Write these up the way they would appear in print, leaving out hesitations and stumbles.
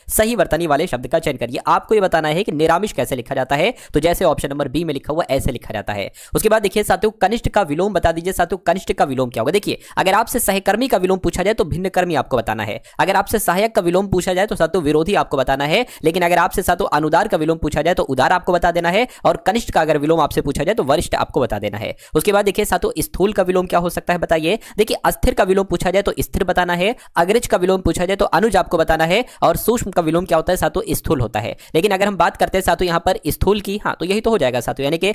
सही वर्तनी वाले शब्द का चयन करिए। आपको ये बताना है कि निरामिष कैसे लिखा जाता है, तो जैसे ऑप्शन नंबर बी में लिखा हुआ ऐसे लिखा जाता है। उसके बाद देखिए साथियों, कनिष्ठ का विलोम बता दीजिए। साथियों कनिष्ठ का विलोम क्या होगा? देखिए अगर आपसे सहकर्मी का विलोम पूछा जाए तो भिन्नकर्मी आपको बताना है। अगर आपसे सहायक का विलोम पूछा जाए तो साथियों विरोधी आपको बताना है। लेकिन अगर आपसे साथियों अनुदार का विलोम पूछा जाए तो उदार आपको बता देना है, और कनिष्ठ का अगर विलोम आपसे पूछा जाए तो वरिष्ठ आपको बता देना है। उसके बाद देखिए साथियों, स्थूल का विलोम क्या हो सकता है बताइए। देखिए अस्थिर का विलोम पूछा जाए तो स्थिर बताना है, अग्रज का विलोम पूछा जाए तो अनुज आपको बताना है, और सूक्ष्म का विलोम क्या होता है साथियों? स्थूल होता है। लेकिन अगर हम बात करते हैं साथियों यहाँ पर स्थूल की, हाँ तो यही तो हो जाएगा साथियों, यानी कि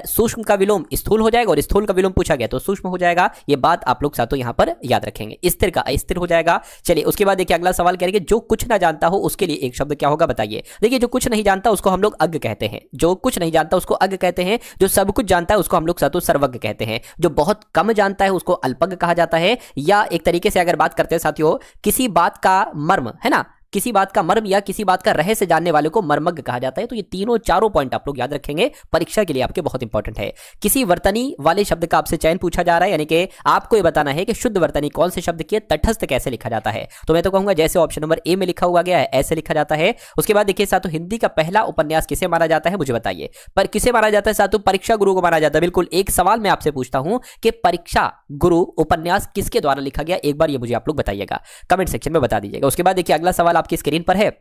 सूक्ष्म का विलोम स्थूल हो जाएगा और स्थूल का विलोम पूछा गया तो सूक्ष्म हो जाएगा। ये बात आप लोग साथियों यहाँ पर याद रखेंगे। स्थिर का अस्थिर हो जाएगा। चलिए उसके बाद देखिए अगला सवाल कह रहे हैं, जो कुछ ना जानता हो उसके लिए एक शब्द क्या होगा बताइए। देखिए जो कुछ नहीं जानता उसको हम लोग अज्ञ कहते हैं, जो कुछ नहीं जानता उसको अज्ञ कहते हैं, जो सब कुछ जानता है उसको हम लोग साथियों सर्वज्ञ कहते हैं, जो बहुत कम जानता है उसको अल्पज्ञ कहा जाता है, या एक तरीके से अगर बात करते हैं साथियों किसी बात का मर्म है ना, किसी बात का मर्म या किसी बात का रहस्य जानने वाले को मर्मज्ञ कहा जाता है। तो ये तीनों चारों पॉइंट आप लोग याद रखेंगे, परीक्षा के लिए आपके बहुत इंपॉर्टेंट है। किसी वर्तनी वाले शब्द का आपसे चयन पूछा जा रहा है, यानी कि आपको ये बताना है कि शुद्ध वर्तनी कौन से शब्द की है, तटस्थ कैसे लिखा जाता है। तो मैं तो कहूंगा जैसे ऑप्शन नंबर ए में लिखा हुआ गया है ऐसे लिखा जाता है। उसके बाद देखिए साथियों, हिंदी का पहला उपन्यास किसे माना जाता है मुझे बताइए। पर किसे माना जाता है साथियों? परीक्षा गुरु को माना जाता है। बिल्कुल। एक सवाल मैं आपसे पूछता हूं कि परीक्षा गुरु उपन्यास किसके द्वारा लिखा गया, एक बार ये मुझे आप लोग बताइएगा, कमेंट सेक्शन में बता दीजिएगा। उसके बाद देखिए अगला सवाल आपकी स्क्रीन पर है।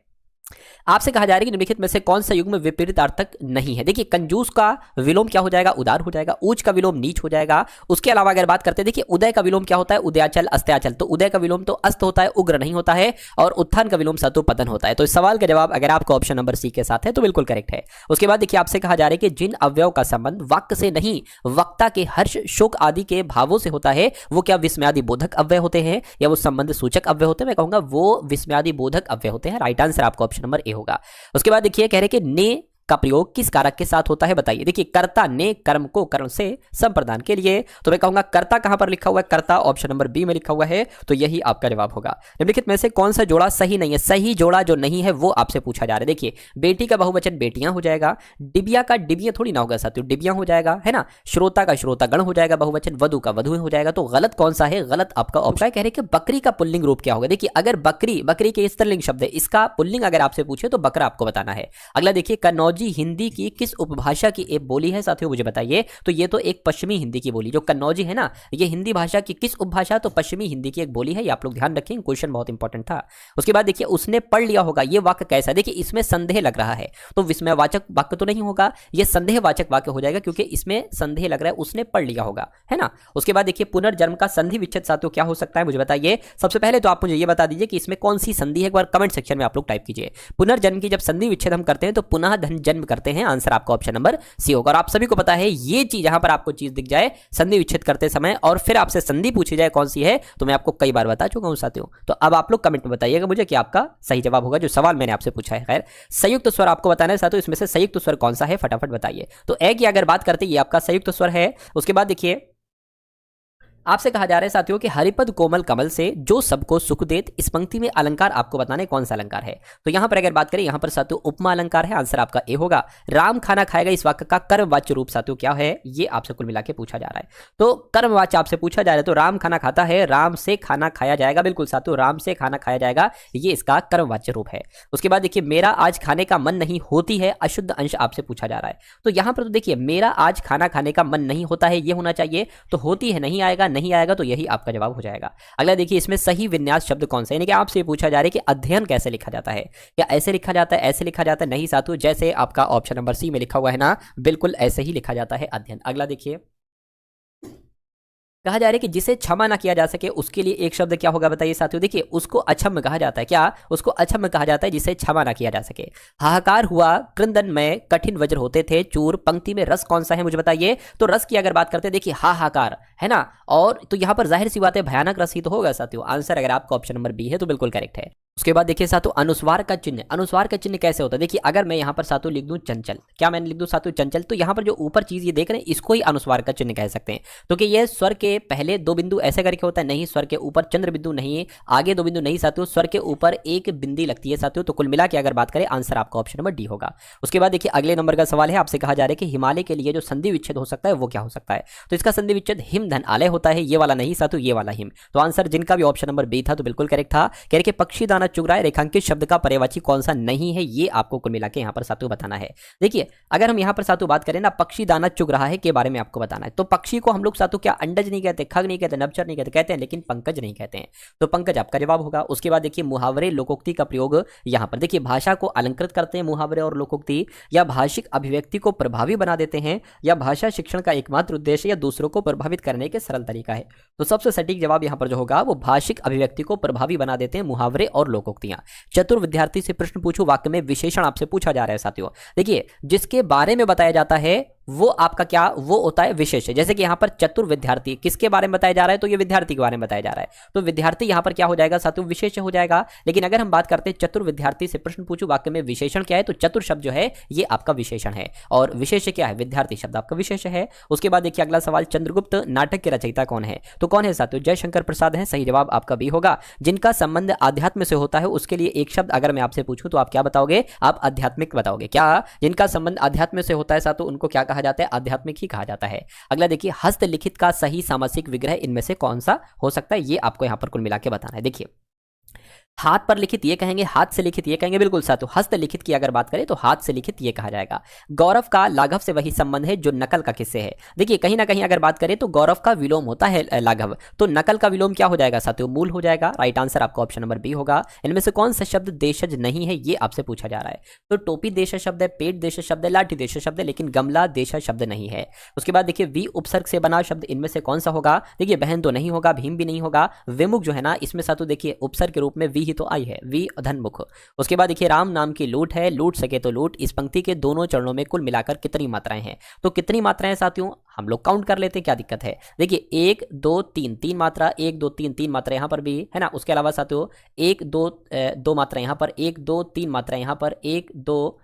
आपसे कहा जा रहा है कि निम्नलिखित में से कौन सा युग्म विपरीत अर्थक नहीं है। देखिए कंजूस का विलोम क्या हो जाएगा? उदार हो जाएगा। ऊंच का विलोम नीच हो जाएगा। उसके अलावा अगर बात करते हैं, देखिए उदय का विलोम क्या होता है? उदयाचल अस्त्याचल। तो उदय का विलोम तो अस्त होता है, उग्र नहीं होता है, और उत्थान का विलोम सत्व पतन होता है। तो इस सवाल का जवाब अगर आपको ऑप्शन नंबर सी के साथ है तो बिल्कुल करेक्ट है। उसके बाद देखिए आपसे कहा जा रहा है कि जिन अवयव का संबंध वाक्य से नहीं वक्ता के हर्ष शोक आदि के भावों से होता है वो क्या विस्मयादि बोधक अव्यय होते हैं या वो संबंध सूचक अव्यय होते हैं? मैं कहूंगा वो विस्मयादि बोधक अव्यय होते हैं। राइट आंसर आपका ऑप्शन नंबर ए होगा। उसके बाद देखिए कह रहे कि ने का प्रयोग किस कारक के साथ होता है बताइए। देखिए कर्ता ने कर्म को कर्म से संप्रदान के लिए, तो मैं कहूंगा कर्ता कहां पर लिखा हुआ है? कर्ता ऑप्शन नंबर बी में लिखा हुआ है, तो यही आपका जवाब होगा। निम्नलिखित में से कौन सा जोड़ा सही नहीं है? सही जोड़ा जो नहीं है वो आपसे पूछा जा रहा है। देखिए बेटी का बहुवचन बेटियां हो जाएगा, डिबिया का डिबिया थोड़ी ना होगा साथियों, डिबियां हो जाएगा है ना, श्रोता का श्रोतागण हो जाएगा बहुवचन, वधु का वधु हो जाएगा। तो गलत कौन सा है? गलत आपका ऑप्शन कह रहे कि बकरी का पुल्लिंग रूप क्या होगा। देखिए अगर बकरी, बकरी के स्त्रीलिंग शब्द है, इसका पुल्लिंग अगर आपसे पूछे तो बकरा आपको बताना है। अगला देखिए कन्नौजी हिंदी की किस उपभाषा की एक बोली है साथियों मुझे बताइए। तो ये तो एक पश्चिमी हिंदी की बोली, जो कन्नौजी है ना, ये हिंदी भाषा की किस उपभाषा? तो पश्चिमी हिंदी की एक बोली है। ये आप लोग ध्यान रखें, क्वेश्चन बहुत इंपॉर्टेंट था। उसके बाद देखिए उसने पढ़ लिया होगा, ये वाक्य कैसा है? देखिए इसमें संदेह लग रहा है, तो विस्मयवाचक वाक्य तो नहीं होगा, ये संदेहवाचक वाक्य हो जाएगा क्योंकि इसमें संदेह लग रहा है, उसने पढ़ लिया होगा है ना। उसके बाद देखिए पुनर्जन्म का संधि विच्छेद साथियों क्या हो सकता है मुझे बताइए। सबसे पहले तो आप मुझे ये बता दीजिए कि इसमें कौन सी संधि है, एक बार कमेंट सेक्शन में आप लोग टाइप कीजिए। पुनर्जन्म की जब संधि विच्छेद हम करते हैं तो पुनः धन जन्म करते हैं। आंसर आपका ऑप्शन नंबर सी होगा। और आप सभी को पता है ये चीज, यहां पर आपको चीज दिख जाए संधि विच्छेद करते समय और फिर आपसे संधि पूछी जाए कौन सी है, तो मैं आपको कई बार बता चुका हूं साथियों। तो अब आप लोग कमेंट में बताइएगा मुझे कि आपका सही जवाब होगा जो सवाल मैंने आपसे पूछा है। खैर संयुक्त स्वर आपको बताना है साथियों, इसमें से संयुक्त स्वर कौन सा है फटाफट बताइए। तो ए की अगर बात करते हैं ये आपका संयुक्त स्वर है। उसके बाद देखिए आपसे कहा जा रहा है साथियों कि हरिपद कोमल कमल से जो सबको सुख देत, इस पंक्ति में अलंकार आपको बताना है कौन सा अलंकार है। तो यहां पर अगर बात करें, यहां पर साथियों उपमा अलंकार है। आंसर आपका ए होगा। राम खाना खाएगा, इस वाक्य का कर्मवाच्य रूप साथियों क्या है, ये आपसे कुल मिला के पूछा जा रहा है। तो कर्मवाच्य आपसे पूछा जा रहा है, तो राम खाना खाता है, राम से खाना खाया जाएगा। बिल्कुल साथियों, राम से खाना खाया जाएगा, ये इसका कर्मवाच्य रूप है। उसके बाद देखिए मेरा आज खाने का मन नहीं होती है, अशुद्ध अंश आपसे पूछा जा रहा है। तो यहां पर तो देखिए मेरा आज खाना खाने का मन नहीं होता है, ये होना चाहिए, तो होती है नहीं आएगा, नहीं आएगा, तो यही आपका जवाब हो जाएगा। अगला देखिए इसमें सही विन्यास शब्द कौन सा है, यानी कि आपसे पूछा जा रहा है कि अध्ययन कैसे लिखा जाता है, क्या ऐसे लिखा जाता है, ऐसे लिखा जाता है? नहीं साथियों, जैसे आपका ऑप्शन नंबर सी में लिखा हुआ है ना, बिल्कुल ऐसे ही लिखा जाता है अध्ययन। अगला देखिए कहा जा रहा है कि जिसे क्षमा ना किया जा सके उसके लिए एक शब्द क्या होगा बताइए साथियों। देखिए उसको अक्षम्य कहा जाता है। क्या? उसको अक्षम्य कहा जाता है जिसे क्षमा ना किया जा सके। हाहाकार हुआ क्रंदन में कठिन वज्र होते थे चूर, पंक्ति में रस कौन सा है मुझे बताइए। तो रस की अगर बात करते हैं, देखिए हाहाकार है ना, और तो यहां पर जाहिर सी बात है भयानक रस ही तो होगा साथियों। आंसर अगर आपका ऑप्शन नंबर बी है तो बिल्कुल करेक्ट है। उसके बाद देखिए साथियों अनुस्वार का चिन्ह, अनुस्वार का चिन्ह कैसे होता है? देखिए अगर मैं यहां पर साथियों लिख दूं चंचल, क्या मैंने लिख दूं साथियों चंचल, तो यहां पर जो ऊपर चीज ये देख रहे हैं इसको ही अनुस्वार का चिन्ह कह सकते हैं। तो कि ये स्वर के पहले दो बिंदु ऐसे करके होता है, नहीं स्वर के ऊपर चंद्र बिंदु नहीं, आगे दो बिंदु नहीं साथियों, स्वर के ऊपर एक बिंदी लगती है साथियों। तो कुल मिला के अगर बात करें आंसर आपका ऑप्शन नंबर डी होगा। उसके बाद देखिए अगले नंबर का सवाल है, आपसे कहा जा रहा है कि हिमालय के लिए जो संधि विच्छेद हो सकता है वो क्या हो सकता है। तो इसका संधि विच्छेद हिम धन आलय होता है, ये वाला नहीं साथियों, ये वाला हिम। तो आंसर जिनका भी ऑप्शन नंबर बी था तो बिल्कुल करेक्ट था। कह रहे कि पक्षी दाना दाना चुग रहा है रेखांकित शब्द का पर्यायवाची कौन सा नहीं है, ये आपको कुल मिला के यहाँ पर साथियों बताना है। देखिए अगर हम यहाँ पर साथियों बात करें ना, पक्षी दाना चुग रहा है के बारे में आपको बताना है। तो पक्षी को हम लोग साथियों क्या अंडज नहीं कहते, खग नहीं कहते, नभचर नहीं कहते, कहते हैं लेकिन पंकज नहीं कहते हैं, तो पंकज आपका जवाब होगा। उसके बाद देखिए मुहावरे लोकोक्ति का प्रयोग यहाँ पर देखिए भाषा को अलंकृत करते हैं मुहावरे और लोकोक्ति, या भाषिक अभिव्यक्ति को प्रभावी बना देते हैं, या भाषा शिक्षण का एकमात्र उद्देश्य या दूसरों को प्रभावित करने के सरल तरीका है। तो सबसे सटीक जवाब यहाँ पर जो होगा वो भाषिक अभिव्यक्ति को प्रभावी बना देते हैं मुहावरे और लोकोक्तियां। चतुर विद्यार्थी से प्रश्न पूछो, वाक्य में विशेषण आपसे पूछा जा रहा है साथियों। देखिए जिसके बारे में बताया जाता है वो आपका क्या वो होता है विशेष है। जैसे कि यहाँ पर चतुर विद्यार्थी किसके बारे में बताया जा रहा है, तो ये विद्यार्थी के बारे में बताया जा रहा है, तो विद्यार्थी यहाँ पर क्या हो जाएगा साथियों, विशेष हो जाएगा। लेकिन अगर हम बात करते हैं चतुर विद्यार्थी से प्रश्न पूछो वाक्य में विशेषण क्या है, तो चतुर शब्द जो है ये आपका विशेषण है, और विशेष क्या है, विद्यार्थी शब्द आपका विशेष है। उसके बाद देखिए अगला सवाल, चंद्रगुप्त नाटक के रचयिता कौन है, तो कौन है साथियों, जयशंकर प्रसाद है। सही जवाब आपका बी होगा। जिनका संबंध आध्यात्म से होता है उसके लिए एक शब्द अगर मैं आपसे पूछूं तो आप क्या बताओगे, आप आध्यात्मिक बताओगे। क्या जिनका संबंध आध्यात्म से होता है साथियों उनको क्या कहा जाता है, आध्यात्मिक ही कहा जाता है। अगला देखिए हस्तलिखित का सही सामासिक विग्रह इनमें से कौन सा हो सकता है, ये आपको यहां पर कुल मिला के बताना है। देखिए हाथ पर लिखित ये कहेंगे, हाथ से लिखित ये कहेंगे, बिल्कुल साथियों हस्त लिखित की अगर बात करें तो हाथ से लिखित ये कहा जाएगा। गौरव का लाघव से वही संबंध है जो नकल का किससे है। देखिए कहीं ना कहीं अगर बात करें तो गौरव का विलोम होता है लाघव, तो नकल का विलोम क्या हो जाएगा साथियों, मूल हो जाएगा। राइट आंसर आपका ऑप्शन नंबर बी होगा। इनमें से कौन सा शब्द देशज नहीं है, ये आपसे पूछा जा रहा है। तो टोपी देशज शब्द है, पेट देशज शब्द है, लाठी देशज शब्द है, लेकिन गमला देशज शब्द नहीं है। उसके बाद देखिए वी उपसर्ग से बना शब्द इनमें से कौन सा होगा, देखिए बहन तो नहीं होगा, भीम भी नहीं होगा, विमुख जो है ना इसमें साथियों देखिए उपसर्ग के रूप में वी ही तो आई है, वी धनमुख। उसके बाद देखिए राम नाम की लूट है, लूट सके तो लूट। इस पंक्ति के दोनों चरणों में कुल मिलाकर कितनी मात्राएं हैं, तो कितनी मात्राएं साथियों हम लोग काउंट कर लेते हैं, क्या दिक्कत है। देखिए 1 2 3 तीन मात्रा, 1 2 3 तीन मात्रा यहाँ पर भी है ना। उसके अलावा साथियों 1 2 दो मात्रा यहाँ पर, 1 2 3 मात्रा यहाँ पर, 1 2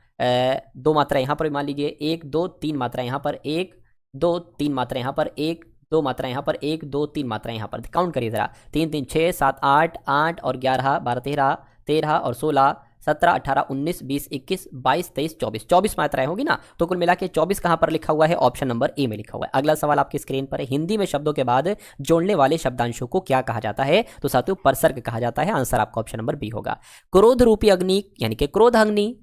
दो मात्रा यहाँ पर मान लीजिए, 1 2 3 मात्रा यहाँ पर, 1 2 3 मात्रा यहाँ पर, 1 2 मात्रा यहाँ पर, 1 2 3 मात्रा यहाँ पर। काउंट करिए जरा, 3 3 6 7 8 8 और 11 12 13 13 और 16 17 18 19 20 21 22 23 24 24 मात्राएं होगी ना। तो कुल मिला के 24 कहां पर लिखा हुआ है, ऑप्शन नंबर ए में लिखा हुआ है। अगला सवाल आपकी स्क्रीन पर है, हिंदी में शब्दों के बाद जोड़ने वाले शब्दांशों को क्या कहा जाता है, तो साथियों परसर्ग कहा जाता है। आंसर आपका ऑप्शन नंबर बी होगा। क्रोध रूपी अग्नि यानी कि क्रोधाग्नि,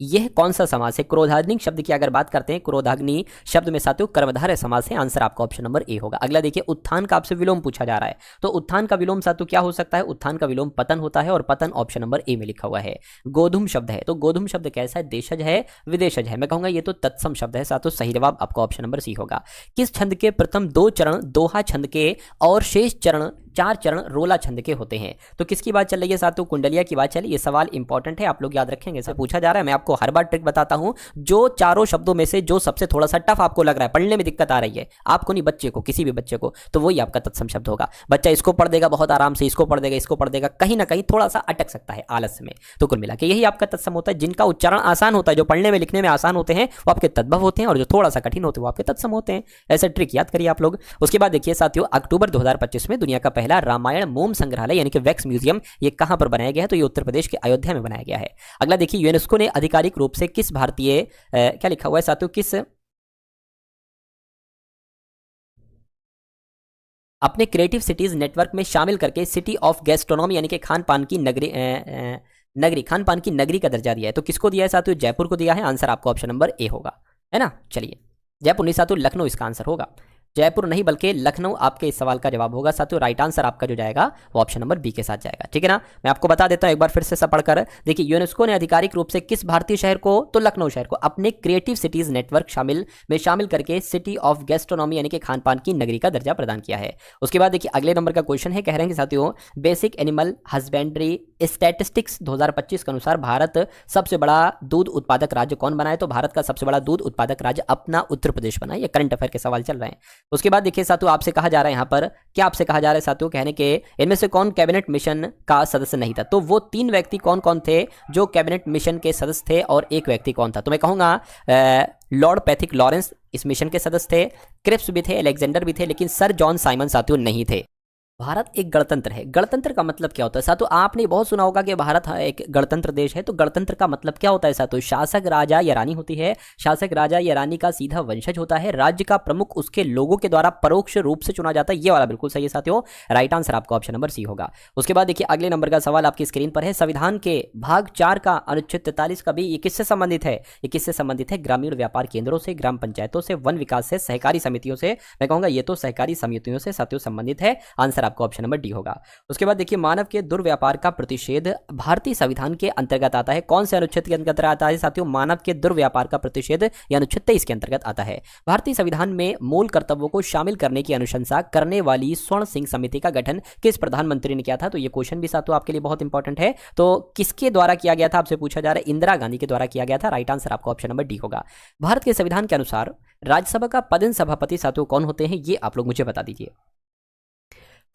यह कौन सा समास है। क्रोधाग्नि शब्द की अगर बात करते हैं, क्रोधाग्नि शब्द में साथियों कर्मधारय समास है। आंसर आपका ऑप्शन नंबर ए होगा। अगला देखिए उत्थान का आपसे विलोम पूछा जा रहा है, तो उत्थान का विलोम साथियों क्या हो सकता है, उत्थान का विलोम पतन होता है, और पतन ऑप्शन नंबर ए में लिखा हुआ है। गोधूम शब्द है, तो गोधूम शब्द कैसा है, देशज है विदेशज है, मैं कहूंगा ये तो तत्सम शब्द है साथियों। सही जवाब आपका ऑप्शन नंबर सी होगा। किस छंद के प्रथम 2 चरण दोहा छंद के और शेष चरण 4 चरण रोला छंद के होते हैं, तो किसकी बात चल रही है साथियों, कुंडलिया की बात चल रही है। ये सवाल इंपॉर्टेंट है, आप लोग याद रखेंगे, से पूछा जा रहा है। मैं आपको हर बार ट्रिक बताता हूं, जो चारों शब्दों में से जो सबसे थोड़ा सा टफ आपको लग रहा है, पढ़ने में दिक्कत आ रही है आपको नहीं बच्चे को, किसी भी बच्चे को, तो वही आपका तत्सम शब्द होगा। बच्चा इसको पढ़ देगा बहुत आराम से, इसको पढ़ देगा, इसको पढ़ देगा, कहीं ना कहीं थोड़ा सा अटक सकता है आलस्य में, तो कुल मिला के यही आपका तत्सम होता है। जिनका उच्चारण आसान होता है, जो पढ़ने में लिखने में आसान होते हैं वो आपके तद्भव होते हैं, और जो थोड़ा सा कठिन होते हैं वो आपके तत्सम होते हैं। ऐसा ट्रिक याद करिए आप लोग। उसके बाद देखिए साथियों अक्टूबर 2025 में दुनिया का पहला रामायण मोम संग्रहालय यानी कि वैक्स म्यूजियम ये कहां पर बनाया गया है, तो ये उत्तर प्रदेश के अयोध्या में बनाया गया है। अगला देखिए यूनेस्को ने आधिकारिक रूप से किस भारतीय क्या लिखा हुआ है साथियों, किस अपने क्रिएटिव सिटीज नेटवर्क में शामिल करके सिटी ऑफ गैस्ट्रोनॉमी यानी कि खान पान की नगरी खान पान की नगरी का दर्जा दिया है, तो किसको दिया है साथियों, जयपुर को दिया है। आंसर आपका ऑप्शन नंबर ए होगा, है ना। चलिए जयपुर नहीं साथियों, लखनऊ इसका आंसर होगा। जयपुर नहीं बल्कि लखनऊ आपके इस सवाल का जवाब होगा साथियों। राइट आंसर आपका जो जाएगा वो ऑप्शन नंबर बी के साथ जाएगा, ठीक है ना। मैं आपको बता देता हूं एक बार फिर से सब पढ़कर। देखिए यूनेस्को ने आधिकारिक रूप से किस भारतीय शहर को, तो लखनऊ शहर को अपने क्रिएटिव सिटीज नेटवर्क शामिल करके सिटी ऑफ गैस्ट्रोनॉमी यानी कि खान पान की नगरी का दर्जा प्रदान किया है। उसके बाद देखिए अगले नंबर का क्वेश्चन है, कह रहे हैं साथियों बेसिक एनिमल हस्बेंड्री स्टैटिस्टिक्स 2025 के अनुसार भारत सबसे बड़ा दूध उत्पादक राज्य कौन बना है, तो भारत का सबसे बड़ा दूध उत्पादक राज्य अपना उत्तर प्रदेश बना है। ये करंट अफेयर के सवाल चल रहे हैं। उसके बाद देखिए साथियों आपसे कहा जा रहा है यहाँ पर, क्या आपसे कहा जा रहा है साथियों, कहने के इनमें से कौन कैबिनेट मिशन का सदस्य नहीं था, तो वो 3 व्यक्ति कौन कौन थे जो कैबिनेट मिशन के सदस्य थे, और एक व्यक्ति कौन था, तो मैं कहूंगा लॉर्ड पैथिक लॉरेंस इस मिशन के सदस्य थे, क्रिप्स भी थे, अलेक्जेंडर भी थे, लेकिन सर जॉन साइमन साथियों नहीं थे। भारत एक गणतंत्र है। गणतंत्र का मतलब क्या होता है साथियों? आपने बहुत सुना होगा कि भारत एक गणतंत्र देश है। तो गणतंत्र का मतलब क्या होता है साथियों? शासक राजा या रानी होती है, शासक राजा या रानी का सीधा वंशज होता है, राज्य का प्रमुख उसके लोगों के द्वारा परोक्ष रूप से चुना जाता है। ये वाला बिल्कुल सही है साथियों, राइट आंसर आपका ऑप्शन नंबर सी होगा। उसके बाद देखिए अगले नंबर का सवाल आपकी स्क्रीन पर है। संविधान के भाग 4 का अनुच्छेद 43 का भी ये किससे संबंधित है? ये किससे संबंधित है? ग्रामीण व्यापार केंद्रों से, ग्राम पंचायतों से, वन विकास से, सहकारी समितियों से। मैं कहूंगा ये तो सहकारी समितियों से साथियों संबंधित है। आंसर आपका ऑप्शन नंबर डी होगा। उसके बाद देखिए मानव के दुर्व्यापार का प्रतिषेध भारतीय संविधान के अंतर्गत आता है। कौन से अनुच्छेद के अंतर्गत आता है साथियों? मानव के दुर्व्यापार का प्रतिषेध या अनुच्छेद 23 के अंतर्गत आता है। भारतीय संविधान में मूल कर्तव्यों को शामिल करने की अनुशंसा करने वाली स्वर्ण सिंह समिति का गठन किस प्रधानमंत्री ने किया था? तो ये क्वेश्चन भी साथियों आपके लिए बहुत इंपॉर्टेंट है। तो किसके द्वारा किया गया था आपसे पूछा जा रहा है? इंदिरा गांधी के द्वारा किया गया था। राइट आंसर आपका ऑप्शन नंबर डी होगा। भारत के संविधान के अनुसार राज्यसभा का पदेन सभापति साथियों कौन होते हैं? ये आप लोग मुझे बता दीजिए।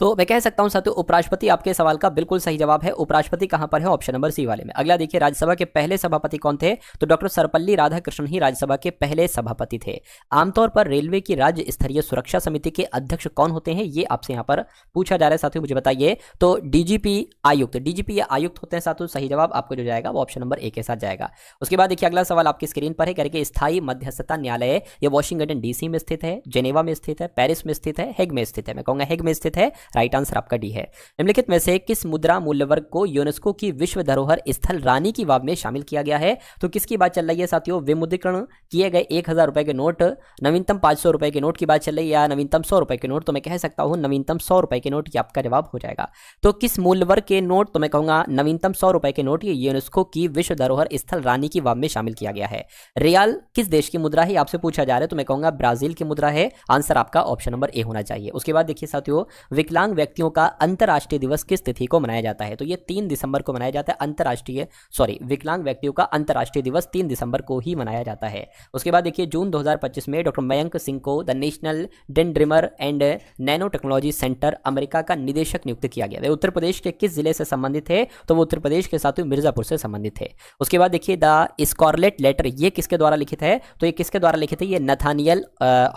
तो मैं कह सकता हूं साथियों उपराष्ट्रपति आपके सवाल का बिल्कुल सही जवाब है। उपराष्ट्रपति कहां पर है? ऑप्शन नंबर सी वाले में। अगला देखिए राज्यसभा के पहले सभापति कौन थे? तो डॉक्टर सर्वपल्ली राधाकृष्णन ही राज्यसभा के पहले सभापति थे। आमतौर पर रेलवे की राज्य स्तरीय सुरक्षा समिति के अध्यक्ष कौन होते हैं? ये आपसे यहां पर पूछा जा रहा है साथियों, मुझे बताइए। तो डीजीपी आयुक्त, डीजीपी या आयुक्त होते हैं साथियों। सही जवाब आपको जो जाएगा वो ऑप्शन नंबर ए के साथ जाएगा। उसके बाद देखिए अगला सवाल आपकी स्क्रीन पर है। कह रहे स्थायी मध्यस्थता न्यायालय ये वाशिंगटन डीसी में स्थित है, जेनेवा में स्थित है, पेरिस में स्थित है, हेग में स्थित है? मैं कहूंगा हेग में स्थित है। राइट आंसर आपका डी है। निम्नलिखित में से किस मुद्रा मूल्य वर्ग को यूनेस्को की विश्व धरोहर स्थल रानी की वाव में शामिल किया गया है? तो किसकी बात चल रही है साथियों? विमुद्रीकरण किए गए 1000 रुपए के नोट, नवीनतम 500 रुपए के नोट की बात चल रही है या नवीनतम 100 रुपए के नोट? तो मैं कह सकता हूं नवीनतम 100 रुपए के नोट, ये आपका जवाब हो जाएगा। तो किस मूल्य वर्ग के नोट? तो मैं कहूंगा नवीनतम 100 रुपए के नोट ये यूनेस्को की विश्व धरोहर स्थल रानी की वाव में शामिल किया गया है। रियाल किस देश की मुद्रा है? आपसे पूछा जा रहा है। तो मैं कहूंगा ब्राजील की मुद्रा है। आंसर आपका ऑप्शन नंबर ए होना चाहिए। उसके बाद देखिए साथियों विकलांग व्यक्तियों का अंतरराष्ट्रीय दिवस किस तिथि को मनाया जाता है? तो ये 3 दिसंबर को मनाया जाता है। विकलांग व्यक्तियों का अंतरराष्ट्रीय दिवस 3 दिसंबर को ही मनाया जाता है। उसके बाद देखिए जून 2025 में डॉक्टर मयंक सिंह को the national dendrimer and nano technology centre America का निदेशक नियुक्त किया गया। वे उत्तर प्रदेश के किस जिले से संबंधित है? तो वो उत्तर प्रदेश के साथ मिर्जापुर से संबंधित है। उसके बाद देखिए द स्कारलेट लेटर ये किसके द्वारा लिखित है? तो ये किसके द्वारा लिखित है? ये नथानियल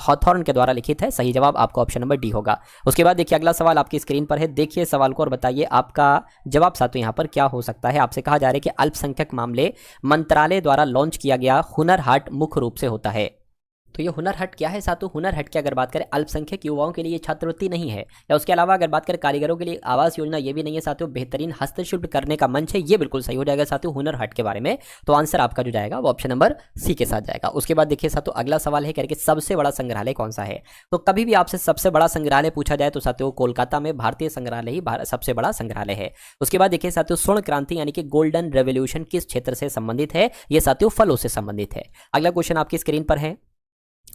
हॉथॉर्न के द्वारा लिखित है। सही जवाब आपका ऑप्शन नंबर डी होगा। उसके बाद देखिए अगला सवाल आपकी स्क्रीन पर है। देखिए सवाल को और बताइए आपका जवाब साथियों यहां पर क्या हो सकता है। आपसे कहा जा रहा है कि अल्पसंख्यक मामले मंत्रालय द्वारा लॉन्च किया गया हुनर हाट मुख्य रूप से होता है। तो ये हुनर हाट क्या है साथियों? हुनर हाट की अगर बात करें अल्पसंख्यक युवाओं के लिए छात्रवृत्ति नहीं है, या उसके अलावा अगर बात करें कारीगरों के लिए आवास योजना ये भी नहीं है साथियों। बेहतरीन हस्तशिल्प करने का मंच है, ये बिल्कुल सही हो जाएगा साथियों हुनर हाट के बारे में। तो आंसर आपका जो जाएगा वो ऑप्शन नंबर सी के साथ जाएगा। उसके बाद देखिए साथियों अगला सवाल है करके सबसे बड़ा संग्रहालय कौन सा है? तो कभी भी आपसे सबसे बड़ा संग्रहालय पूछा जाए तो साथियों कोलकाता में भारतीय संग्रहालय ही सबसे बड़ा संग्रहालय है। उसके बाद देखिए साथियों स्वर्ण क्रांति यानी कि गोल्डन रेवोल्यूशन किस क्षेत्र से संबंधित है? ये साथियों फलों से संबंधित है। अगला क्वेश्चन आपकी स्क्रीन पर है।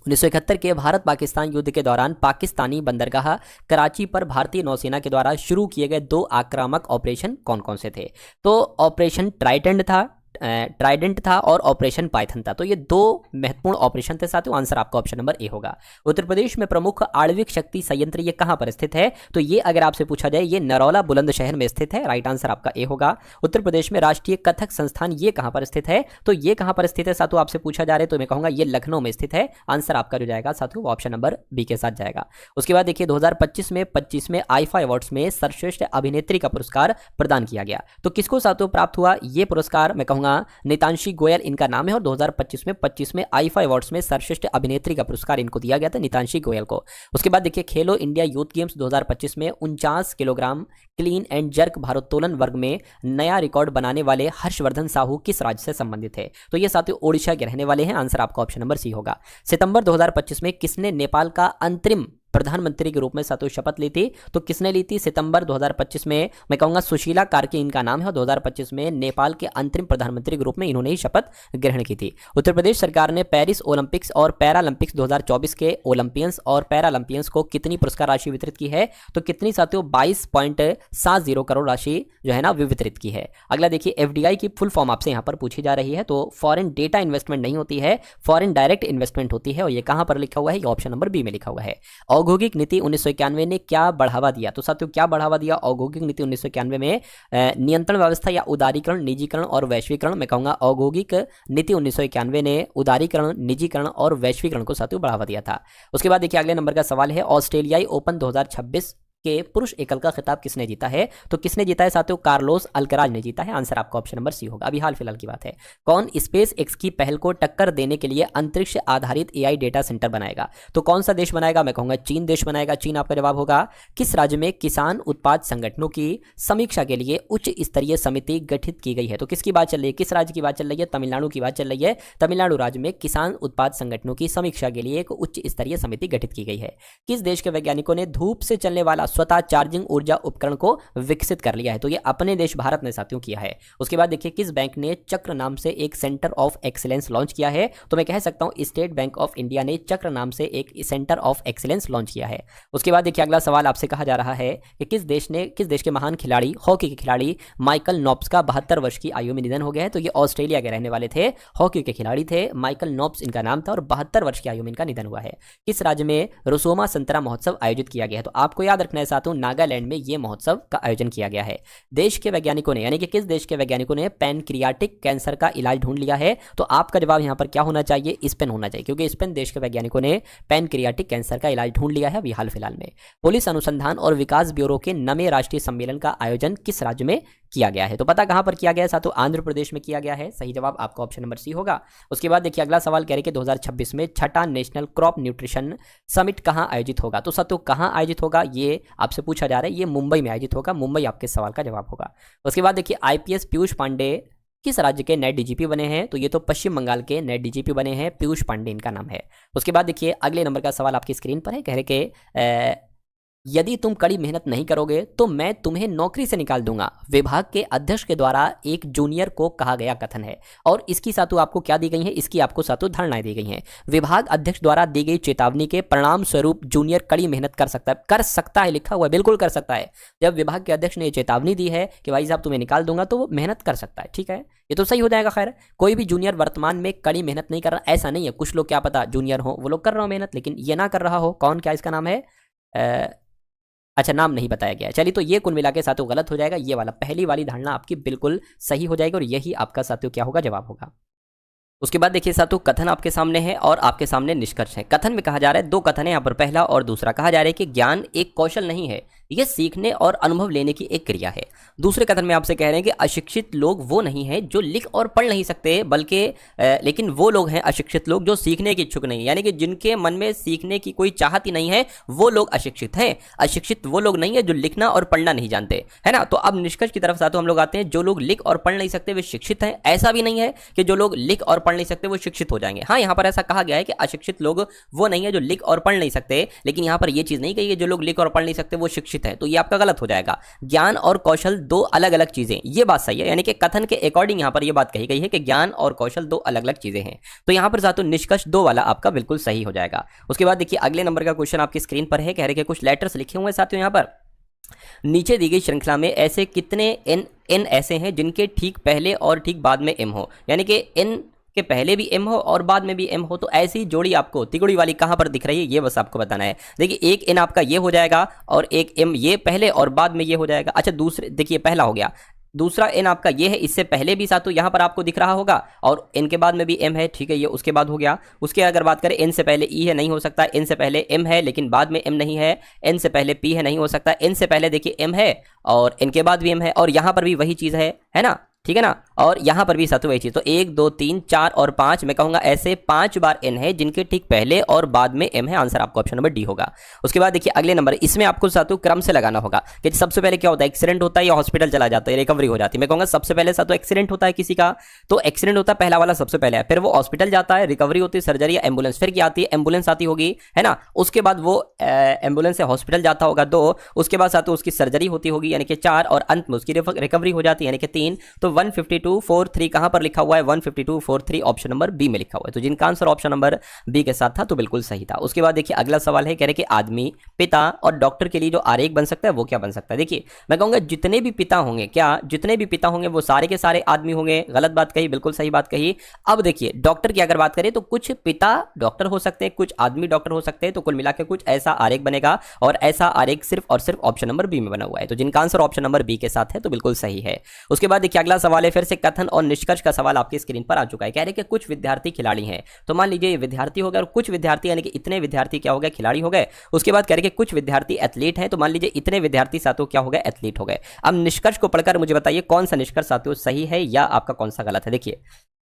1971 के भारत पाकिस्तान युद्ध के दौरान पाकिस्तानी बंदरगाह कराची पर भारतीय नौसेना के द्वारा शुरू किए गए 2 आक्रामक ऑपरेशन कौन कौन से थे? तो ऑपरेशन ट्राइडेंट था और ऑपरेशन पाइथन था। तो ये 2 महत्वपूर्ण ऑपरेशन थे साथियों। आंसर आपका ऑप्शन नंबर ए होगा। उत्तर प्रदेश में प्रमुख आणविक शक्ति संयंत्र ये कहां पर स्थित है? तो ये अगर आपसे पूछा जाए ये नरौला बुलंदशहर में स्थित है। राइट आंसर आपका ए होगा। उत्तर प्रदेश में राष्ट्रीय कथक संस्थान ये कहां पर स्थित है? तो ये कहां पर स्थित है साथियों आपसे पूछा जा रहा है। तो मैं कहूंगा ये लखनऊ में स्थित है। आंसर आपका जो जाएगा साथियों ऑप्शन नंबर बी के साथ जाएगा। उसके बाद देखिए 2025 में आईफा अवार्ड्स में सर्वश्रेष्ठ अभिनेत्री का पुरस्कार प्रदान किया गया। तो किसको साथियों प्राप्त हुआ ये पुरस्कार? मैं कहूंगा नितांशी गोयल इनका नाम है और 2025 में आईफा अवार्ड्स में सर्वश्रेष्ठ अभिनेत्री का पुरस्कार इनको दिया गया था, नितांशी गोयल को। उसके बाद देखिए खेलो इंडिया यूथ गेम्स 2025 में 49 किलोग्राम क्लीन एंड जर्क भारोत्तोलन वर्ग में नया रिकॉर्ड बनाने वाले हर्षवर्धन साहू किस राज्य से संबंधित है? तो ये साथियों ओडिशा के रहने वाले हैं। आंसर आपका ऑप्शन नंबर सी होगा। सितंबर 2025 में किसने नेपाल का अंतरिम प्रधानमंत्री के रूप में साथियों शपथ ली थी? तो किसने ली थी सितंबर 2025 में? मैं कहूंगा सुशीला कार्की इनका नाम है और 2025 में नेपाल के अंतरिम प्रधानमंत्री के रूप में इन्होंने ही शपथ ग्रहण की थी। उत्तर प्रदेश सरकार ने पेरिस ओलंपिक्स और पैरालंपिक्स 2024 के ओलंपियंस और पैरालंपियंस को कितनी पुरस्कार राशि वितरित की है? तो कितनी साथियों 22.70 करोड़ राशि जो है ना वितरित की है। अगला देखिए एफडीआई की फुल फॉर्म आपसे यहां पर पूछी जा रही है। तो फॉरेन डेटा इन्वेस्टमेंट नहीं होती है, फॉरेन डायरेक्ट इन्वेस्टमेंट होती है और ये कहां पर लिखा हुआ है? ये ऑप्शन नंबर बी में लिखा हुआ है। औद्योगिक नीति 1991 ने क्या बढ़ावा दिया? तो साथियों क्या बढ़ावा दिया औद्योगिक नीति 1991 में? नियंत्रण व्यवस्था या उदारीकरण, निजीकरण और वैश्वीकरण। मैं कहूंगा औद्योगिक नीति 1991 ने उदारीकरण, निजीकरण और वैश्वीकरण को साथियों बढ़ावा दिया था। उसके बाद देखिए अगले नंबर का सवाल है ऑस्ट्रेलियाई ओपन 2026 के पुरुष एकल का खिताब किसने जीता है? तो किसने जीता है साथियों? कार्लोस अल्कराज ने जीता है। आंसर आपका ऑप्शन नंबर सी होगा। अभी हाल फिलहाल की बात है। कौन स्पेस एक्स की पहल को टक्कर देने के लिए अंतरिक्ष आधारित एआई डेटा सेंटर बनाएगा? तो कौन सा देश बनाएगा? मैं कहूंगा चीन देश बनाएगा। चीन आपका जवाब होगा। किस राज्य में किसान उत्पाद संगठनों की समीक्षा के लिए उच्च स्तरीय समिति गठित की गई है? तो किसकी बात चल रही है? किस राज्य की बात चल रही है? तमिलनाडु की बात चल रही है। तमिलनाडु राज्य में किसान उत्पाद संगठनों की समीक्षा के लिए एक उच्च स्तरीय समिति गठित की गई है। किस देश के वैज्ञानिकों ने धूप से चलने वाला स्वतः चार्जिंग ऊर्जा उपकरण को विकसित कर लिया है? तो ये अपने देश भारत ने साथियों किया है। उसके बाद देखिए किस बैंक ने चक्र नाम से एक सेंटर ऑफ एक्सीलेंस लॉन्च किया है? तो मैं कह सकता हूं स्टेट बैंक ऑफ इंडिया ने चक्र नाम से एक सेंटर ऑफ एक्सीलेंस लॉन्च किया है। उसके बाद देखिए अगला सवाल आपसे कहा जा रहा है कि किस देश के महान खिलाड़ी, हॉकी के खिलाड़ी माइकल नॉप्स का 72 वर्ष की आयु में निधन हो गया है? तो ये ऑस्ट्रेलिया के रहने वाले थे, हॉकी के खिलाड़ी थे, माइकल नॉप्स इनका नाम था और 72 वर्ष की आयु में इनका निधन हुआ है। किस राज्य में रोसोमा संतरा महोत्सव आयोजित किया गया है? तो आपको याद रखना है साथियों नागालैंड में यह महोत्सव का आयोजन किया गया है। देश के वैज्ञानिकों ने यानी कि किस देश के वैज्ञानिकों ने पैनक्रियाटिक कैंसर का इलाज ढूंढ लिया है? तो आपका जवाब यहां पर क्या होना चाहिए? स्पेन होना चाहिए, क्योंकि स्पेन देश के वैज्ञानिकों ने पैनक्रियाटिक कैंसर का इलाज ढूंढ लिया है अभी हाल फिलहाल में। पुलिस अनुसंधान और विकास ब्यूरो के 9वें राष्ट्रीय सम्मेलन का आयोजन किस राज्य में किया गया है? तो पता कहां पर किया गया है साथियों? आंध्र प्रदेश में किया गया है। सही जवाब आपका ऑप्शन नंबर सी होगा। उसके बाद देखिए अगला सवाल कह रहे कि 2026 में छठा नेशनल क्रॉप न्यूट्रिशन समिट कहां आयोजित होगा? तो साथियों कहां आयोजित होगा ये आपसे पूछा जा रहा है। ये मुंबई में आयोजित होगा। मुंबई आपके सवाल का जवाब होगा। उसके बाद देखिए आईपीएस पीयूष पांडे किस राज्य के नए डीजीपी बने हैं? तो ये तो पश्चिम बंगाल के नए डीजीपी बने हैं, पीयूष पांडे इनका नाम है। उसके बाद देखिए अगले नंबर का सवाल आपकी स्क्रीन पर है। कह रहे कि यदि तुम कड़ी मेहनत नहीं करोगे तो मैं तुम्हें नौकरी से निकाल दूंगा, विभाग के अध्यक्ष के द्वारा एक जूनियर को कहा गया कथन है। और इसकी सातु आपको क्या दी गई है? इसकी आपको सातु धारणाएं दी गई हैं। विभाग अध्यक्ष द्वारा दी गई चेतावनी के परिणाम स्वरूप जूनियर कड़ी मेहनत कर सकता है लिखा हुआ है, बिल्कुल कर सकता है। जब विभाग के अध्यक्ष ने चेतावनी दी है कि भाई साहब तुम्हें निकाल दूंगा, तो वो मेहनत कर सकता है। ठीक है, ये तो सही हो जाएगा। खैर कोई भी जूनियर वर्तमान में कड़ी मेहनत नहीं कर रहा, ऐसा नहीं है। कुछ लोग क्या पता जूनियर हो, वो लोग कर रहे हो मेहनत, लेकिन ये ना कर रहा हो। कौन, क्या इसका नाम है? अच्छा, नाम नहीं बताया गया। चलिए, तो ये कुल मिला के साथियों गलत हो जाएगा। ये वाला पहली वाली धारणा आपकी बिल्कुल सही हो जाएगी और यही आपका साथियों क्या होगा? जवाब होगा। उसके बाद देखिए साथियों कथन आपके सामने है और आपके सामने निष्कर्ष है। कथन में कहा जा रहा है, दो कथन है यहाँ पर, पहला और दूसरा। कहा जा रहा है कि ज्ञान एक कौशल नहीं है, यह सीखने और अनुभव लेने की एक क्रिया है। दूसरे कथन में आपसे कह रहे हैं कि अशिक्षित लोग वो नहीं है जो लिख और पढ़ नहीं सकते, बल्कि लेकिन वो लोग हैं अशिक्षित लोग जो सीखने के इच्छुक नहीं, यानी कि जिनके मन में सीखने की कोई चाहत ही नहीं है, वो लोग अशिक्षित हैं। अशिक्षित वो लोग नहीं है जो लिखना और पढ़ना नहीं जानते, है ना। तो अब निष्कर्ष की तरफ साथियों हम लोग आते हैं। जो लोग लिख और पढ़ नहीं सकते वे शिक्षित हैं। ऐसा भी नहीं है कि जो लोग लिख और पढ़ नहीं सकते वो शिक्षित हो जाएंगे। हाँ, यहाँ पर ऐसा कहा गया है कि अशिक्षित लोग वो नहीं है जो लिख और पढ़ नहीं सकते, लेकिन यहाँ पर यह चीज नहीं कही है जो लोग लिख और पढ़ नहीं सकते वो शिक्षित है। तो ये आपका गलत हो जाएगा। ज्ञान और कौशल दो अलग अलग चीजें, ये बात सही है। यानी कि कथन के अकॉर्डिंग यहाँ पर यह बात कही गई है कि ज्ञान और कौशल दो अलग अलग चीजें हैं। तो यहाँ पर साथियों निष्कर्ष दो वाला आपका बिल्कुल सही हो जाएगा। उसके बाद देखिए अगले नंबर का क्वेश्चन आपकी स्क्रीन पर है। कह रहे कि कुछ लेटर्स लिखे हुए हैं साथियों यहाँ पर। नीचे दी गई श्रृंखला में ऐसे कितने एन ऐसे हैं जिनके ठीक पहले और ठीक बाद में एम हो, यानी कि एन के पहले भी एम हो और बाद में भी एम हो। तो ऐसी जोड़ी आपको तिगुड़ी वाली कहां पर दिख रही है, ये बस आपको बताना है। देखिए एक एन आपका ये हो जाएगा और एक एम ये पहले और बाद में ये हो जाएगा। अच्छा, दूसरे देखिए पहला हो गया, दूसरा एन आपका ये है, इससे पहले भी साथियों यहां पर आपको दिख रहा होगा और एन के बाद में भी एम है। ठीक है, ये उसके बाद हो गया। उसके अगर बात करें एन से पहले ई है, नहीं हो सकता। एन से पहले एम है लेकिन बाद में एम नहीं है। एन से पहले पी है, नहीं हो सकता। एन से पहले देखिए एम है और एन के बाद भी एम है और यहां पर भी वही चीज है ना, ठीक है ना। और यहां पर भी साथियों वही चीज। तो 1 2 3 4 और 5, मैं कहूंगा ऐसे 5 बार एन है जिनके ठीक पहले और बाद में एम है। आंसर आपको ऑप्शन नंबर डी होगा। उसके बाद देखिए अगले नंबर, इसमें आपको साथियों क्रम से लगाना होगा कि सबसे पहले क्या होता है, एक्सीडेंट होता है या हॉस्पिटल चला जाता है, रिकवरी हो जाती है। मैं कहूंगा सबसे पहले साथियों एक्सीडेंट होता है किसी का, तो एक्सीडेंट होता है पहला वाला सबसे पहले है, फिर वो हॉस्पिटल जाता है, रिकवरी होती है, सर्जरी या एम्बुलेंस, फिर क्या आती है, एम्बुलेंस आती होगी, है ना। उसके बाद वो एम्बुलेंस से हॉस्पिटल जाता होगा 2, उसके बाद साथियों उसकी सर्जरी होती होगी यानी कि 4 और अंत में उसकी रिकवरी हो जाती है यानी कि 3। तो 15243 कहां पर लिखा हुआ है, 15243 ऑप्शन नंबर बी में लिखा हुआ है। तो जिनका आंसर ऑप्शन नंबर बी के साथ था तो बिल्कुल सही था। उसके बाद देखिए अगला सवाल है, कह रहे कि आदमी, पिता और डॉक्टर के लिए जो आरेख बन सकता है वो क्या बन सकता है। देखिए मैं कहूंगा जितने भी पिता होंगे, क्या जितने भी पिता होंगे वो सारे के सारे आदमी होंगे। गलत बात कही, बिल्कुल सही बात कही। अब देखिए डॉक्टर की अगर बात करें तो कुछ पिता डॉक्टर हो सकते हैं, कुछ आदमी डॉक्टर हो सकते हैं। तो कुल मिलाकर कुछ ऐसा आरेख बनेगा और ऐसा आरेख सिर्फ और सिर्फ ऑप्शन नंबर बी में बना हुआ है। तो जिनका आंसर ऑप्शन नंबर बी के साथ है तो बिल्कुल सही है। उसके बाद देखिए अगला सवाल है फिर से कथन और निष्कर्ष का सवाल आपकी स्क्रीन पर आ चुका है। कह रहे कि कुछ विद्यार्थी खिलाड़ी हैं, तो मान लीजिए ये विद्यार्थी हो गए और कुछ विद्यार्थी यानी कि इतने विद्यार्थी क्या हो गए, खिलाड़ी हो गए। उसके बाद कह रहे कि कुछ विद्यार्थी एथलीट हैं, तो मान लीजिए इतने विद्यार्थी साथियों क्या हो गए, एथलीट हो गए। अब निष्कर्ष को पढ़कर मुझे बताइए कौन सा निष्कर्ष साथियों सही है या आपका कौन सा गलत है। देखिए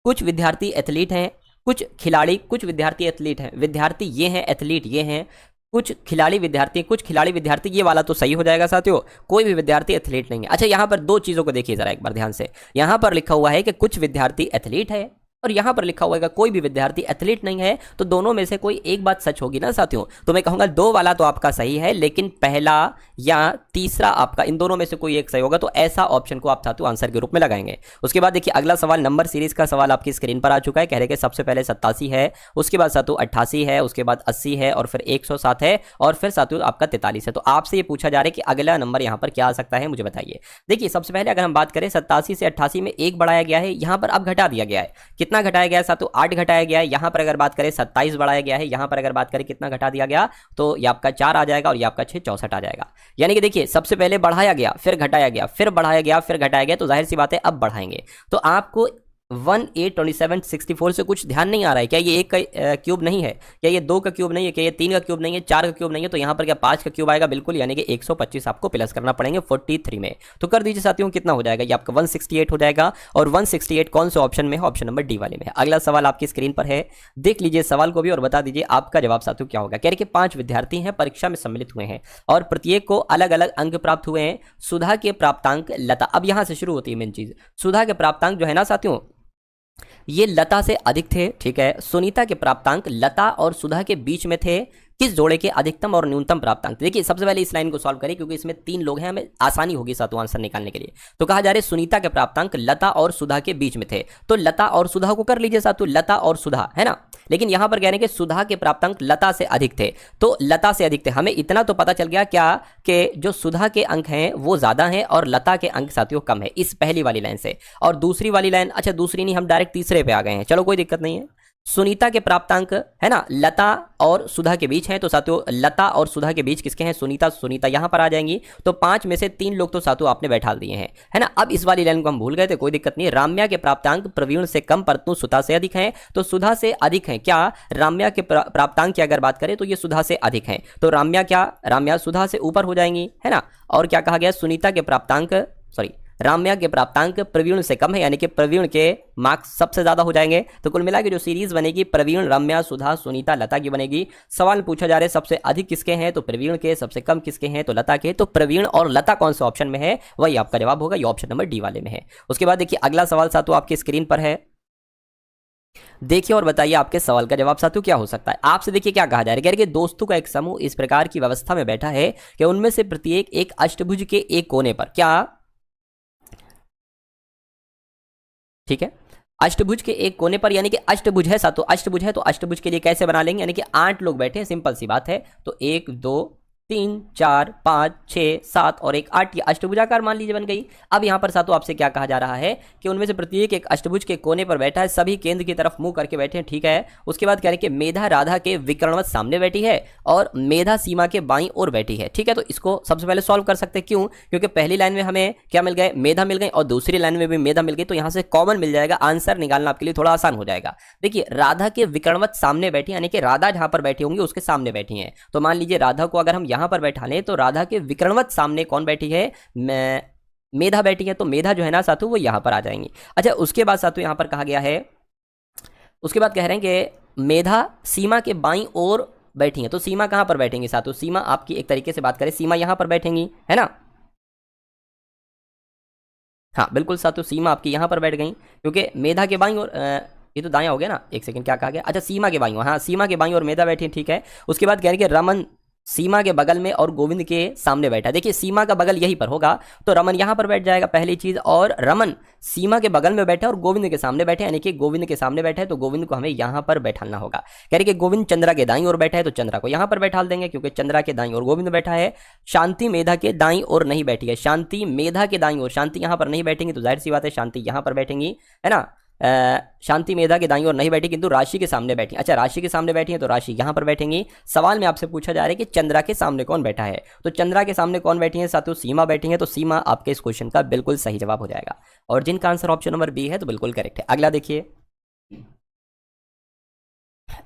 कुछ विद्यार्थी एथलीट हैं, कुछ खिलाड़ी, कुछ विद्यार्थी एथलीट हैं, विद्यार्थी ये हैं, एथलीट ये हैं, कुछ खिलाड़ी विद्यार्थी, कुछ खिलाड़ी विद्यार्थी, ये वाला तो सही हो जाएगा साथियों। कोई भी विद्यार्थी एथलीट नहीं है। अच्छा यहां पर दो चीजों को देखिए जरा एक बार ध्यान से। यहां पर लिखा हुआ है कि कुछ विद्यार्थी एथलीट है और यहां पर लिखा हुआ है कि कोई भी विद्यार्थी एथलीट नहीं है, तो दोनों में से कोई एक बात सच होगी ना साथियों। तो मैं कहूंगा दो वाला तो आपका सही है, लेकिन पहला या तीसरा आपका, इन दोनों में से कोई एक सही होगा। तो ऐसा ऑप्शन को आप साथियों आंसर के रूप में लगाएंगे। उसके बाद देखिए अगला सवाल नंबर सीरीज का सवाल आपकी स्क्रीन पर आ चुका है। कह रहे कि सबसे पहले 87 है, उसके बाद साथियों 88 है, उसके बाद 80 है और फिर 107 है और फिर साथियों आपका 43 है। तो आपसे ये पूछा जा रहा है कि अगला नंबर यहां पर क्या आ सकता है, मुझे बताइए। देखिए सबसे पहले अगर हम बात करें 87 से 88 में एक बढ़ाया गया है, यहां पर अब घटा दिया गया है। कितना घटाया गया है साथियों, 8 घटाया गया है। यहां पर अगर बात करें 27 बढ़ाया गया है, यहां पर अगर बात करें कितना घटा दिया गया, तो ये आपका 4 आ जाएगा और ये आपका 6 64 आ जाएगा। यानी कि देखिए सबसे पहले बढ़ाया गया, फिर घटाया गया, फिर बढ़ाया गया, फिर घटाया गया, तो जाहिर सी बात है अब बढ़ाएंगे। तो आपको 1 8 27 64 से कुछ ध्यान नहीं आ रहा है क्या, ये एक का क्यूब नहीं है क्या, ये 2 का क्यूब नहीं है क्या, ये 3 का क्यूब नहीं है, 4 का क्यूब नहीं है, तो यहाँ पर क्या 5 का क्यूब आएगा, बिल्कुल। यानी कि 125 आपको प्लस करना पड़ेंगे 43 में। तो कर दीजिए साथियों कितना हो जाएगा, ये आपका 168 हो जाएगा। और 168 कौन से ऑप्शन में है, ऑप्शन नंबर डी वाले में है। अगला सवाल आपकी स्क्रीन पर है, देख लीजिए सवाल को भी और बता दीजिए आपका जवाब साथियों क्या होगा। कह रहे कि 5 विद्यार्थी हैं, परीक्षा में सम्मिलित हुए हैं और प्रत्येक को अलग अलग अंक प्राप्त हुए हैं। सुधा के प्राप्तांक लता, अब यहां से शुरू होती है मेन चीज। सुधा के प्राप्तांक जो है ना साथियों ये लता से अधिक थे, ठीक है। सुनीता के प्राप्तांक लता और सुधा के बीच में थे। किस जोड़े के अधिकतम और न्यूनतम प्राप्तांक। देखिए सबसे पहले इस लाइन को सॉल्व करें क्योंकि इसमें 3 लोग हैं, हमें आसानी होगी सातों आंसर निकालने के लिए। तो कहा जा रहा है सुनीता के प्राप्तांक लता और सुधा के बीच में थे, तो लता और सुधा को कर लीजिए सातों, लता और सुधा है ना। लेकिन यहां पर कह रहे हैं कि सुधा के प्राप्तांक लता से अधिक थे, तो लता से अधिक थे। हमें इतना तो पता चल गया क्या कि जो सुधा के अंक हैं वो ज्यादा हैं और लता के अंक साथियों कम है, इस पहली वाली लाइन से। और दूसरी वाली लाइन, अच्छा दूसरी नहीं, हम डायरेक्ट तीसरे पे आ गए हैं, चलो कोई दिक्कत नहीं है। सुनीता के प्राप्तांक है ना लता और सुधा के बीच हैं, तो साथियों लता और सुधा के बीच किसके हैं, सुनीता। सुनीता यहां पर आ जाएंगी, तो 5 में से 3 लोग तो साथियों आपने बैठा दिए हैं, है ना। अब इस वाली लाइन को हम भूल गए थे, कोई दिक्कत नहीं। राम्या के प्राप्तांक प्रवीण से कम परंतु सुधा से अधिक हैं, तो सुधा से अधिक हैं। क्या राम्या के प्राप्तांक की अगर बात करें तो ये सुधा से अधिक हैं, तो राम्या सुधा से ऊपर हो जाएंगी, है ना। और क्या कहा गया, सुनीता के प्राप्तांक राम्या के प्राप्तांक प्रवीण से कम है, यानी कि प्रवीण के मार्क्स सबसे ज्यादा हो जाएंगे। तो कुल मिला के जो सीरीज बनेगी प्रवीण, रम्या, सुधा, सुनीता, लता की बनेगी। सवाल पूछा जा रहा है सबसे अधिक किसके हैं, तो प्रवीण के, सबसे कम किसके हैं, तो लता के। तो प्रवीण और लता कौन से ऑप्शन में है, वही आपका जवाब होगा, ये ऑप्शन नंबर डी वाले में है। उसके बाद देखिए अगला सवाल साथियों आपकी स्क्रीन पर है, देखिए और बताइए आपके सवाल का जवाब साथियों क्या हो सकता है। आपसे देखिए क्या कहा जा रहा है, कि दोस्तों का एक समूह इस प्रकार की व्यवस्था में बैठा है कि उनमें से प्रत्येक एक अष्टभुज के एक कोने पर, क्या ठीक है, अष्टभुज के एक कोने पर, यानी कि अष्टभुज है सातों, अष्टभुज है तो अष्टभुज के लिए कैसे बना लेंगे, यानी कि 8 लोग बैठे हैं, सिंपल सी बात है। तो 1 2 3 4 5 6 7 और 1 8, ये अष्टभुजाकार मान लीजिए बन गई। अब यहां पर सातों आपसे क्या कहा जा रहा है कि उनमें से प्रत्येक एक अष्टभुज के कोने पर बैठा है, सभी केंद्र की तरफ मुंह करके बैठे हैं, ठीक है। उसके बाद कह रहे हैं कि मेधा राधा के विकर्णवत सामने बैठी है और मेधा सीमा के बाईं ओर बैठी है, ठीक है। तो इसको सबसे पहले सॉल्व कर सकते हैं, क्यों, क्योंकि पहली लाइन में हमें क्या मिल गए, मेधा मिल गई, और दूसरी लाइन में भी मेधा मिल गई, तो यहां से कॉमन मिल जाएगा, आंसर निकालना आपके लिए थोड़ा आसान हो जाएगा। देखिए राधा के विकर्णवत सामने बैठी, यानी कि राधा जहां पर बैठी होंगी उसके सामने बैठी है। तो मान लीजिए राधा को अगर हम यहां पर बैठा लें तो राधा के विकर्णवत सामने कौन बैठी है, मेधा बैठी है, तो मेधा जो है ना साथू वो यहां पर आ जाएंगी। अच्छा उसके बाद साथू यहां पर कहा गया है, उसके बाद कह रहे हैं कि मेधा सीमा के बाईं ओर बैठी है, तो सीमा कहां पर बैठेंगी साथू, सीमा आपकी एक तरीके से बात करें सीमा यहां पर बैठेंगी, है ना। हाँ बिल्कुल साथू, सीमा आपकी यहां पर बैठ गई, क्योंकि मेधा के बाईं ओर, ये तो दाया हो गया ना, एक सेकंड क्या कहा गया, अच्छा सीमा के बाईं ओर, हाँ सीमा के बाईं ओर मेधा बैठी है, ठीक है। उसके बाद कह रहे हैं कि रमन सीमा के बगल में और गोविंद के सामने बैठा। देखिए सीमा का बगल यहीं पर होगा, तो रमन यहां पर बैठ जाएगा पहली चीज, और रमन सीमा के बगल में बैठा और गोविंद के सामने बैठे, यानी कि गोविंद के सामने बैठे, तो गोविंद को हमें यहां पर बैठाना होगा। कह रहे कि गोविंद चंद्रा के दाईं ओर बैठा है, तो चंद्रा को यहां पर बैठा देंगे, क्योंकि चंद्रा के दाईं ओर गोविंद बैठा है। शांति मेधा के दाईं ओर नहीं बैठी है, शांति मेधा के दाईं ओर, शांति यहां पर नहीं बैठेंगी, तो जाहिर सी बात है शांति यहां पर बैठेंगी, है ना। शांति मेधा के दाईं ओर नहीं बैठी किंतु राशि के सामने बैठी। अच्छा, राशि के सामने बैठी है तो राशि यहाँ पर बैठेंगी। सवाल में आपसे पूछा जा रहा है कि चंद्रा के सामने कौन बैठा है, तो चंद्रा के सामने कौन बैठी है साथियों, सीमा बैठी है। तो सीमा आपके इस क्वेश्चन का बिल्कुल सही जवाब हो जाएगा और जिनका आंसर ऑप्शन नंबर बी है तो बिल्कुल करेक्ट है। अगला देखिए,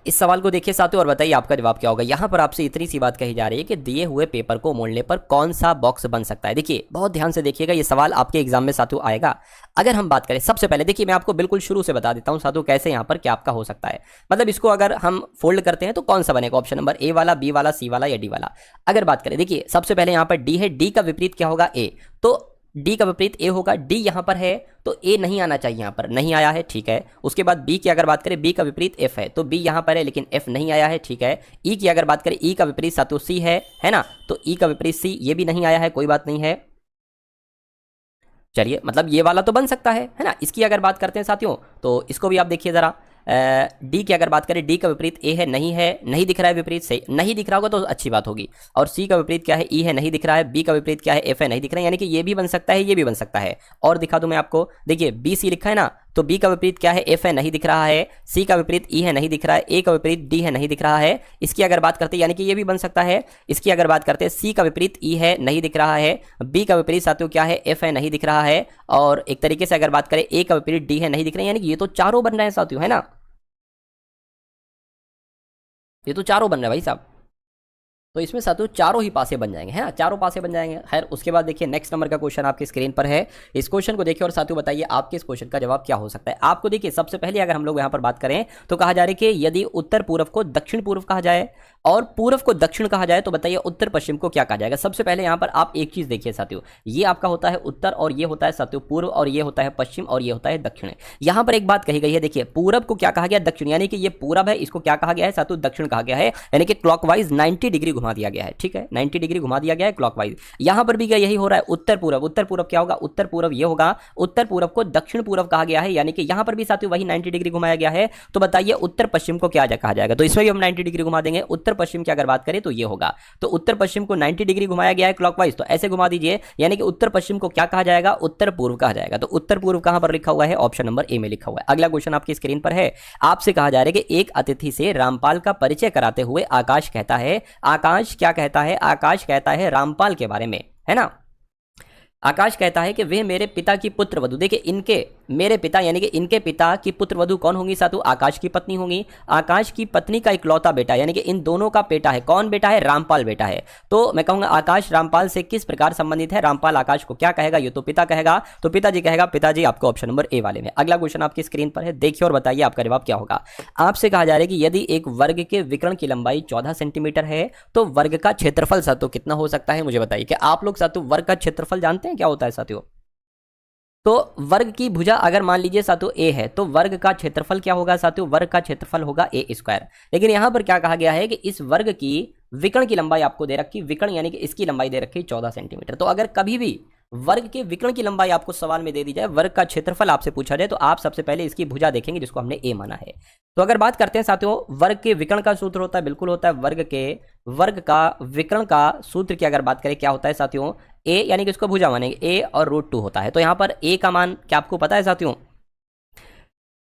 इस सवाल को देखिए साथियों और बताइए आपका जवाब क्या होगा। यहां पर आपसे इतनी सी बात कही जा रही है कि दिए हुए पेपर को मोड़ने पर कौन सा बॉक्स बन सकता है। देखिए बहुत ध्यान से देखिएगा, ये सवाल आपके एग्जाम में साथियों आएगा। अगर हम बात करें सबसे पहले, देखिए मैं आपको बिल्कुल शुरू से बता देता हूं साथियों कैसे यहां पर क्या आपका हो सकता है। मतलब इसको अगर हम फोल्ड करते हैं तो कौन सा बनेगा, ऑप्शन नंबर ए वाला, बी वाला, सी वाला या डी वाला। अगर बात करें, देखिए सबसे पहले यहां पर डी है, डी का विपरीत क्या होगा, ए। तो डी का विपरीत ए होगा, डी यहां पर है तो ए नहीं आना चाहिए, यहां पर नहीं आया है, ठीक है। उसके बाद बी की अगर बात करें, बी का विपरीत एफ है तो बी यहां पर है लेकिन एफ नहीं आया है, ठीक है। ई की अगर बात करें, ई का विपरीत साथियों सी है ना, तो ई का विपरीत सी, ये भी नहीं आया है, कोई बात नहीं है। चलिए मतलब ये वाला तो बन सकता है ना। इसकी अगर बात करते हैं साथियों तो इसको भी आप देखिए जरा, डी की अगर बात करें, डी का विपरीत ए है, नहीं दिख रहा है, विपरीत से नहीं दिख रहा होगा तो अच्छी बात होगी। और सी का विपरीत क्या है, ई है, नहीं दिख रहा है। बी का विपरीत क्या है, एफ है, नहीं दिख रहा है, यानी कि ये भी बन सकता है, ये भी बन सकता है। और दिखा दूं मैं आपको, देखिए बी सी लिखा है ना, तो बी का विपरीत क्या है, एफ है, नहीं दिख रहा है। सी का विपरीत ई है, नहीं दिख रहा है। ए का विपरीत डी है, नहीं दिख रहा है। इसकी अगर बात करते हैं यानी कि ये भी बन सकता है। इसकी अगर बात करते हैं, सी का विपरीत ई है, नहीं दिख रहा है। बी का विपरीत साथियों क्या है, एफ है, नहीं दिख रहा है। और एक तरीके से अगर बात करें, ए का विपरीत डी है, नहीं दिख रहा है, यानी कि ये तो चारों बन रहे हैं साथियों, है ना, ये तो चारों बन रहे हैं भाई साहब। तो इसमें साथियों चारों ही पासे बन जाएंगे, है ना, चारों पासे बन जाएंगे। खैर उसके बाद देखिए नेक्स्ट नंबर का क्वेश्चन आपकी स्क्रीन पर है। इस क्वेश्चन को देखिए और साथियों बताइए आपके इस क्वेश्चन का जवाब क्या हो सकता है। आपको देखिए सबसे पहले अगर हम लोग यहाँ पर बात करें तो कहा जा रहा है कि यदि उत्तर पूर्व को दक्षिण पूर्व कहा जाए और पूर्व को दक्षिण कहा जाए तो बताइए उत्तर पश्चिम को क्या कहा जाएगा। सबसे पहले यहाँ पर आप एक चीज देखिए साथियों, ये आपका होता है उत्तर और ये होता है साथियों पूर्व और ये होता है पश्चिम और ये होता है दक्षिण। यहाँ पर एक बात कही गई है, देखिए पूरब को क्या कहा गया, दक्षिण, यानी कि ये पूरब है, इसको क्या कहा गया है साथियों, दक्षिण कहा गया है, यानी कि क्लॉकवाइज 90 डिग्री घुमा दिया गया है, ठीक है, 90 डिग्री घुमा दिया गया है क्लॉकवाइज। यहां पर भी क्या यही हो रहा है, उत्तर पूर्व। उत्तर पूर्व क्या होगा, उत्तर पूर्व ये होगा, उत्तर पूर्व को दक्षिण पूर्व कहा गया है, यानी कि यहां पर भी साथियों वही 90 डिग्री घुमाया गया है। तो बताइए उत्तर पश्चिम को क्या कहा जाएगा, तो इसमें भी हम 90 डिग्री घुमा देंगे। उत्तर पश्चिम की अगर बात करें तो ये होगा, तो उत्तर पश्चिम को 90 डिग्री घुमाया गया है क्लॉकवाइज, तो ऐसे घुमा दीजिए, यानी कि उत्तर पश्चिम को क्या कहा जाएगा, उत्तर पूर्व कहा जाएगा। तो उत्तर पूर्व कहां पर लिखा हुआ है, ऑप्शन नंबर ए में लिखा हुआ है। अगला क्वेश्चन आपकी स्क्रीन पर है, आपसे कहा जा रहा है कि एक अतिथि से रामपाल का परिचय कराते हुए आकाश कहता है, आकाश क्या कहता है, आकाश कहता है रामपाल के बारे में, है ना। आकाश कहता है कि वे मेरे पिता की पुत्र वधु, देखिए इनके, मेरे पिता यानी कि इनके पिता की पुत्र वधु कौन होंगी साथियों, आकाश की पत्नी होंगी। आकाश की पत्नी का इकलौता बेटा, यानी कि इन दोनों का बेटा है, कौन बेटा है, रामपाल बेटा है। तो मैं कहूंगा आकाश रामपाल से किस प्रकार संबंधित है, रामपाल आकाश को क्या कहेगा, ये तो पिता कहेगा, तो पिताजी कहेगा, पिताजी आपको ऑप्शन नंबर ए वाले में। अगला क्वेश्चन आपकी स्क्रीन पर है, देखिए और बताइए आपका जवाब क्या होगा। आपसे कहा जा रहा है कि यदि एक वर्ग के विकर्ण की लंबाई 14 सेंटीमीटर है तो वर्ग का क्षेत्रफल साथियों कितना हो सकता है, मुझे बताइए। क्या आप लोग साथियों वर्ग का क्षेत्रफल जानते हैं क्या होता है साथियों। तो वर्ग की भुजा अगर मान लीजिए साथियों ए है तो वर्ग का क्षेत्रफल क्या होगा साथियों, वर्ग का क्षेत्रफल होगा ए स्क्वायर। लेकिन यहां पर क्या कहा गया है कि इस वर्ग की विकर्ण की लंबाई आपको दे रखी, विकर्ण यानी कि इसकी लंबाई दे रखी 14 सेंटीमीटर। तो अगर कभी भी वर्ग के विकर्ण की लंबाई आपको सवाल में दे दी जाए, वर्ग का क्षेत्रफल आपसे पूछा जाए, तो आप सबसे पहले इसकी भुजा देखेंगे जिसको हमने ए माना है। तो अगर बात करते हैं साथियों वर्ग के विकर्ण का सूत्र होता है, बिल्कुल होता है, वर्ग का विकर्ण का सूत्र की अगर बात करें क्या होता है साथियों, ए यानी कि इसको भुजा मानेंगे, ए और √2 होता है। तो यहां पर ए का मान क्या आपको पता है साथियों,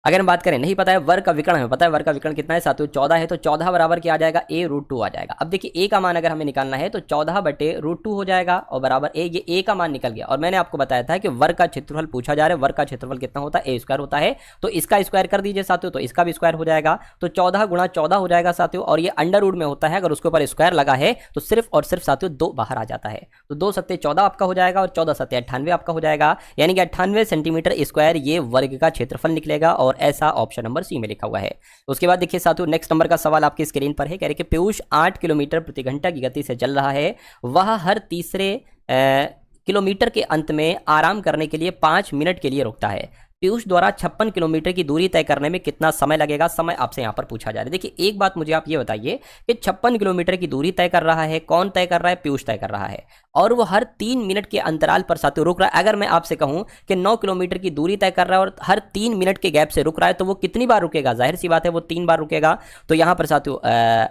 अगर हम बात करें नहीं पता है, वर्ग का विकर्ण हमें पता है, वर्ग का विकर्ण कितना है साथियों 14 है, तो 14 बराबर क्या आ जाएगा, ए √2 आ जाएगा। अब देखिए ए का मान अगर हमें निकालना है तो 14 बटे √2 हो जाएगा और बराबर ए, ये ए का मान निकल गया। और मैंने आपको बताया था कि वर्ग का क्षेत्रफल पूछा जा रहा है, वर्ग का क्षेत्रफल कितना होता है, ए स्क्वायर होता है, तो इसका स्क्वायर कर दीजिए साथियों, तो इसका भी स्क्वायर हो जाएगा, तो 14 गुणा 14 हो जाएगा साथियों। और ये अंडर रूट में होता है, अगर उसके ऊपर स्क्वायर लगा है तो सिर्फ और सिर्फ साथियों 2 बाहर आ जाता है, तो 2 सत्ते 14 आपका हो जाएगा और 14 सत्ते 98 आपका हो जाएगा, यानी कि 98 सेंटीमीटर स्क्वायर ये वर्ग का क्षेत्रफल निकलेगा। और ऐसा ऑप्शन नंबर सी में लिखा हुआ है। उसके बाद देखिए साथियों नेक्स्ट नंबर का सवाल आपकी स्क्रीन पर है, कह रहे कि पीयूष 8 किलोमीटर प्रति घंटा की गति से चल रहा है, वह हर तीसरे किलोमीटर के अंत में आराम करने के लिए 5 मिनट के लिए रुकता है। पीयूष द्वारा 56 किलोमीटर की दूरी तय करने में कितना समय लगेगा, समय आपसे यहां पर पूछा जा रहा है। देखिए एक बात मुझे आप ये बताइए कि 56 किलोमीटर की दूरी तय कर रहा है, कौन तय कर रहा है, पीयूष तय कर रहा है, और वो हर 3 मिनट के अंतराल पर साथियों रुक रहा है। अगर मैं आपसे कहूं कि 9 किलोमीटर की दूरी तय कर रहा है और हर 3 मिनट के गैप से रुक रहा है, तो वो कितनी बार रुकेगा, जाहिर सी बात है वो 3 बार रुकेगा। तो यहां पर साथियों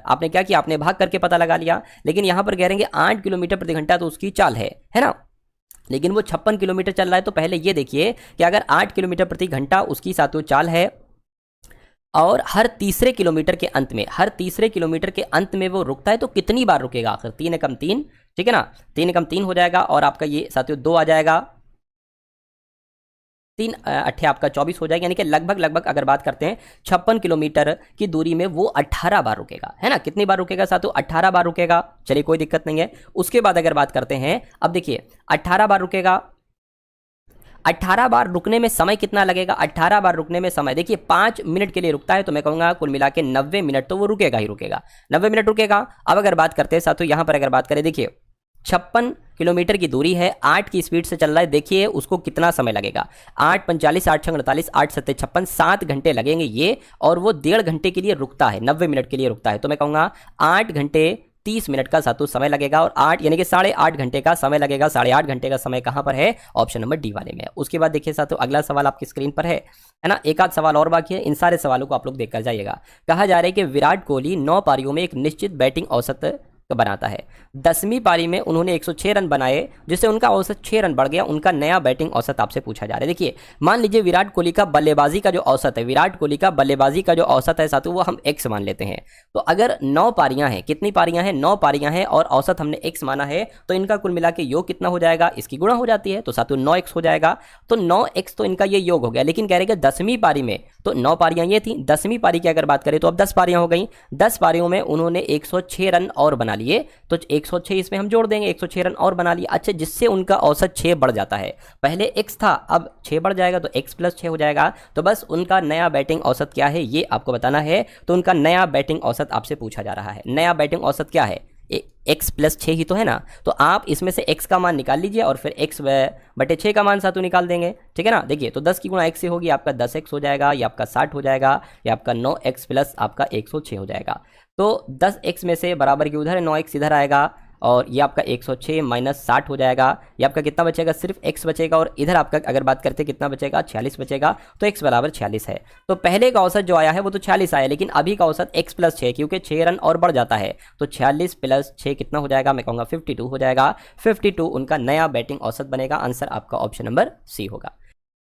आपने क्या किया, आपने भाग करके पता लगा लिया, लेकिन यहां पर कह रहे हैं 8 किलोमीटर प्रति घंटा तो उसकी चाल है ना। लेकिन वो 56 किलोमीटर चल रहा है। तो पहले ये देखिए कि अगर 8 किलोमीटर प्रति घंटा उसकी साथियों चाल है और हर तीसरे किलोमीटर के अंत में वो रुकता है तो कितनी बार रुकेगा आखिर? 3 एकम 3, ठीक है ना, 3 एकम 3 हो जाएगा और आपका ये साथियों 2 आ जाएगा, 3 अट्ठे आपका 24 हो जाएगा। यानी कि लगभग अगर बात करते हैं 56 किलोमीटर की दूरी में वो 18 बार रुकेगा, है ना। कितनी बार रुकेगा साथियों? 18 बार रुकेगा। चलिए कोई दिक्कत नहीं है। उसके बाद अगर बात करते हैं, अब देखिए 18 बार रुकेगा, 18 बार रुकने में समय कितना लगेगा? 18 बार रुकने में समय देखिए 5 मिनट के लिए रुकता है, तो मैं कहूंगा कुल मिला के 90 मिनट तो वो रुकेगा ही रुकेगा, 90 मिनट रुकेगा। अब अगर बात करते हैं साथियों यहां पर अगर बात करें, देखिए 56 किलोमीटर की दूरी है, 8 की स्पीड से चल रहा है, देखिए उसको कितना समय लगेगा? 8 45 8 6 48 8 7 56, 7 घंटे लगेंगे ये, और वो 1.5 घंटे के लिए रुकता है, 90 मिनट के लिए रुकता है। तो मैं कहूंगा 8 घंटे 30 मिनट का सातु समय लगेगा और 8 यानी कि 8.5 घंटे का समय लगेगा। 8.5 घंटे का समय कहां पर है? ऑप्शन नंबर डी वाले में। उसके बाद देखिए साथियों अगला सवाल आपकी स्क्रीन पर है ना। एक आध सवाल और बाकी है, इन सारे सवालों को आप लोग देखकर जाइएगा। कहा जा रहा है कि विराट कोहली 9 पारियों में एक निश्चित बैटिंग औसत बनाता है। 10वीं पारी में उन्होंने 106 रन बनाए, जिससे उनका औसत 6 रन बढ़ गया। उनका नया बैटिंग औसत आपसे पूछा जा रहा है। देखिए मान लीजिए विराट कोहली का बल्लेबाजी का जो औसत है, साथियों वो हम x मान लेते हैं। तो अगर 9 पारियां हैं, कितनी पारियां हैं? 9 पारियां हैं और औसत हमने x माना है, तो इनका कुल मिला के योग कितना हो जाएगा? इसकी गुणा हो जाती है, तो साथियों 9x हो जाएगा। तो 9x तो इनका ये योग हो गया। लेकिन कह रहे हैं 10वीं पारी में, तो 9 पारियां ये थी, 10वीं पारी की अगर बात करें तो अब 10 पारियां हो गई। 10 पारियों में उन्होंने 106 रन और बना लिए, तो 106 इसमें हम जोड़ देंगे, 106 रन और बना लिए। अच्छा, जिससे उनका औसत 6 बढ़ जाता है। पहले x था, अब 6 बढ़ जाएगा, तो x + 6 हो जाएगा। तो बस उनका नया बैटिंग औसत क्या है ये आपको बताना है। तो उनका नया बैटिंग औसत आपसे पूछा जा रहा है। नया बैटिंग औसत क्या है? x + 6 ही तो है ना। तो आप इसमें से x का मान निकाल लीजिए और फिर x/6 का मान सातों निकाल देंगे, ठीक है ना। देखिए तो 10 की गुणा x से होगी, आपका 10x हो जाएगा, या आपका 60 हो जाएगा, या आपका 9x + आपका 106 हो जाएगा। तो 10x में से बराबर की उधर 9x इधर आएगा, और ये आपका 106 - 60 हो जाएगा। ये आपका कितना बचेगा? सिर्फ x बचेगा, और इधर आपका अगर बात करते हैं कितना बचेगा? 46 बचेगा। तो x बराबर 46 है। तो पहले का औसत जो आया है वो तो 46 आया, लेकिन अभी का औसत x + 6, क्योंकि 6 रन और बढ़ जाता है। तो 46 + 6 कितना हो जाएगा? मैं कहूँगा 52 हो जाएगा। 52 उनका नया बैटिंग औसत बनेगा। आंसर आपका ऑप्शन नंबर सी होगा।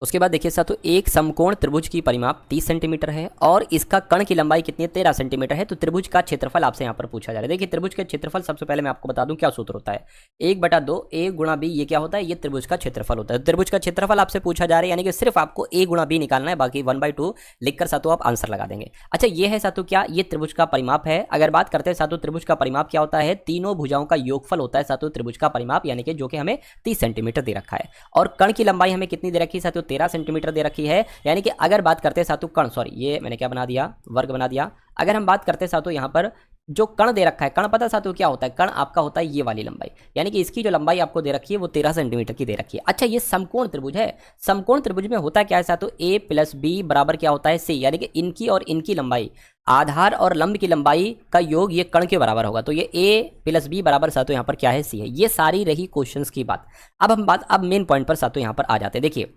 उसके बाद देखिए साथियों, एक समकोण त्रिभुज की परिमाप 30 सेंटीमीटर है और इसका कण की लंबाई कितनी है? 13 सेंटीमीटर है। तो त्रिभुज का क्षेत्रफल आपसे यहाँ पर पूछा जा रहा है। देखिए त्रिभुज के क्षेत्रफल सबसे पहले मैं आपको बता दूं क्या सूत्र होता है। 1/2 a × b, ये क्या होता है? ये त्रिभुज का क्षेत्रफल होता है। त्रिभुज का क्षेत्रफल आपसे पूछा जा रहा है, यानी कि सिर्फ आपको a × b निकालना है, बाकी 1/2 लिखकर साथियों आप आंसर लगा देंगे। अच्छा, ये है साथियों क्या? ये त्रिभुज का परिमाप है। अगर बात करते हैं साथियों त्रिभुज का परिमाप क्या होता है? तीनों भुजाओं का योगफल होता है साथियों त्रिभुज का परिमाप, यानी कि जो कि हमें 30 सेंटीमीटर दे रखा है। और कण की लंबाई हमें कितनी दे रखी है साथियों? 13 सेंटीमीटर दे रखी है। यानी कि अगर बात करते हैं साथियों कण, सॉरी ये मैंने क्या बना दिया? वर्ग बना दिया। अगर हम बात करते हैं साथियों यहाँ पर जो कण दे रखा है, कण पता है साथियों क्या होता है? कण आपका होता है ये वाली लंबाई, यानी कि इसकी जो लंबाई आपको दे रखी है वो 13 सेंटीमीटर की दे रखी है। अच्छा, ये समकोण त्रिभुज है। समकोण त्रिभुज में होता क्या है साथियों? a + b बराबर क्या होता है? c, यानी कि इनकी और इनकी लंबाई, आधार और लंब की लंबाई का योग ये कण के बराबर होगा। तो ये a + b बराबर साथियों यहाँ पर क्या है? c है। ये सारी रही क्वेश्चंस की बात। अब मेन पॉइंट पर साथियों यहाँ पर आ जाते हैं। देखिए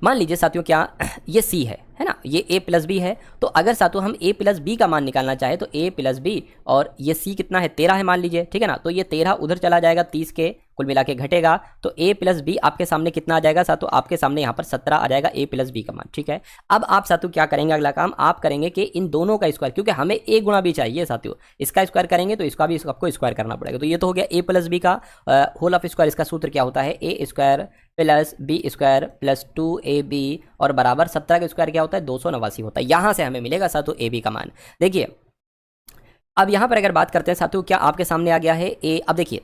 मान लीजिए साथियों क्या ये c है ना, ये a + b है। तो अगर साथियों हम a + b का मान निकालना चाहे तो a + b, और ये c कितना है? 13 है मान लीजिए, ठीक है ना। तो ये 13 उधर चला जाएगा, 30 के कुल मिला के घटेगा। तो a + b आपके सामने कितना आ जाएगा साथियों? आपके सामने यहाँ पर 17 आ जाएगा a + b का मान, ठीक है। अब आप साथियों क्या करेंगे? अगला काम आप करेंगे कि इन दोनों का स्क्वायर, क्योंकि हमें a × b चाहिए साथियों, इसका स्क्वायर करेंगे तो इसका भी आपको स्क्वायर करना पड़ेगा। तो ये तो हो गया a + b का होल ऑफ स्क्वायर। इसका सूत्र क्या होता है? a² + b² + 2ab और बराबर 17 का स्क्वायर क्या होता है? 289 होता है। यहां से हमें मिलेगा साथियों ab का मान। देखिए अब यहां पर अगर बात करते हैं साथियों, क्या आपके सामने आ गया है a। अब देखिए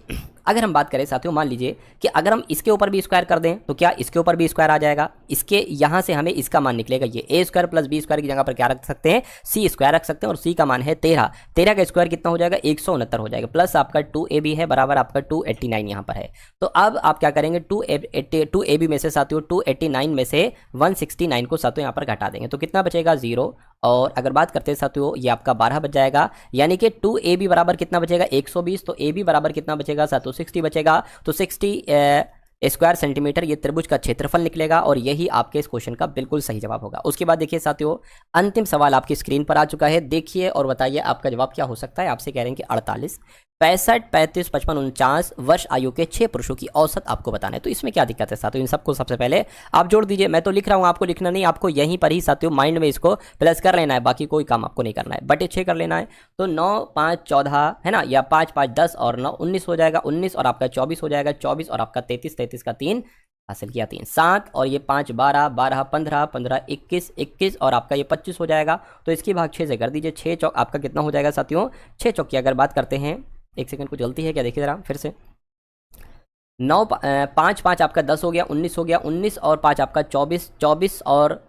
अगर हम बात करें साथियों, मान लीजिए कि अगर हम इसके ऊपर भी स्क्वायर कर दें तो क्या इसके ऊपर भी स्क्वायर आ जाएगा? इसके यहां से हमें इसका मान निकलेगा, ये a² + b² की जगह पर क्या रख सकते हैं? c² रख सकते हैं। और c का मान है 13। 13 का स्क्वायर कितना हो जाएगा? 169 हो जाएगा, प्लस आपका 2ab है बराबर आपका 289 यहाँ पर है। तो अब आप क्या करेंगे? 2ab में से साथियों 289 में से 169 को साथियों यहाँ पर घटा देंगे, तो कितना बचेगा? 0। और अगर बात करते हैं साथियों ये आपका 12 बच जाएगा, यानी कि 2ab बराबर कितना बचेगा? 120। तो ab बराबर कितना बचेगा साथियों? 60 बचेगा। तो 60 स्क्वायर सेंटीमीटर ये त्रिभुज का क्षेत्रफल निकलेगा, और यही आपके इस क्वेश्चन का बिल्कुल सही जवाब होगा। उसके बाद देखिए साथियों अंतिम सवाल आपकी स्क्रीन पर आ चुका है, देखिए और बताइए आपका जवाब क्या हो सकता है। आपसे कह रहे हैं कि 48। 65, 35, 55, 49 वर्ष आयु के 6 पुरुषों की औसत आपको बताना है। तो इसमें क्या दिक्कत है साथियों, इन सबको सबसे पहले आप जोड़ दीजिए। मैं तो लिख रहा हूँ, आपको लिखना नहीं, आपको यहीं पर ही साथियों माइंड में इसको प्लस कर लेना है, बाकी कोई काम आपको नहीं करना है। बटे 6 कर लेना है, तो 9, 5, 14 है ना, या 5, 5, 10 और 9 19 हो जाएगा, 19 और आपका 24 हो जाएगा, 24 और आपका 33, 33 का 3 हासिल किया 3, 7 और ये 5 12, 12 15, 15 21, 21 और आपका ये 25 हो जाएगा। तो इसकी भाग 6 से कर दीजिए, 6 चौक आपका कितना हो जाएगा साथियों, 6 चौक की अगर बात करते हैं, एक सेकंड, कुछ गलती है क्या, देखिए जरा फिर से। 9 5 5 आपका 10 हो गया, 19 हो गया, 19 और 5 आपका 24, 24 और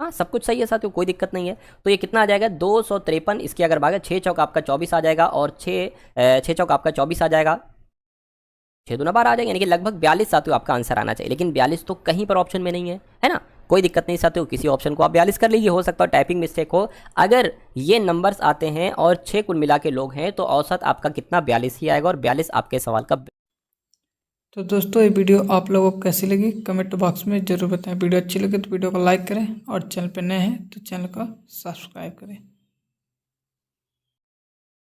हाँ सब कुछ सही है साथियों, कोई दिक्कत नहीं है। तो ये कितना आ जाएगा 253, इसकी अगर भागा 6 चौक आपका 24 आ जाएगा और 6 चौक आपका 24 आ जाएगा, 6 दूना 12 आ जाएगा, यानी कि लगभग 42 साथियों आपका आंसर आना चाहिए। लेकिन 42 तो कहीं पर ऑप्शन में नहीं है ना, कोई दिक्कत नहीं साथियों, किसी ऑप्शन को आप 42 कर लीजिए, हो सकता है टाइपिंग मिस्टेक हो। अगर ये नंबर्स आते हैं और 6 कुल मिला के लोग हैं तो औसत आपका कितना 42 ही आएगा, और 42 आपके सवाल का। तो दोस्तों ये वीडियो आप लोगों को कैसी लगी कमेंट बॉक्स में ज़रूर बताएं। वीडियो अच्छी लगे तो वीडियो को लाइक करें और चैनल पर नए हैं तो चैनल को सब्सक्राइब करें।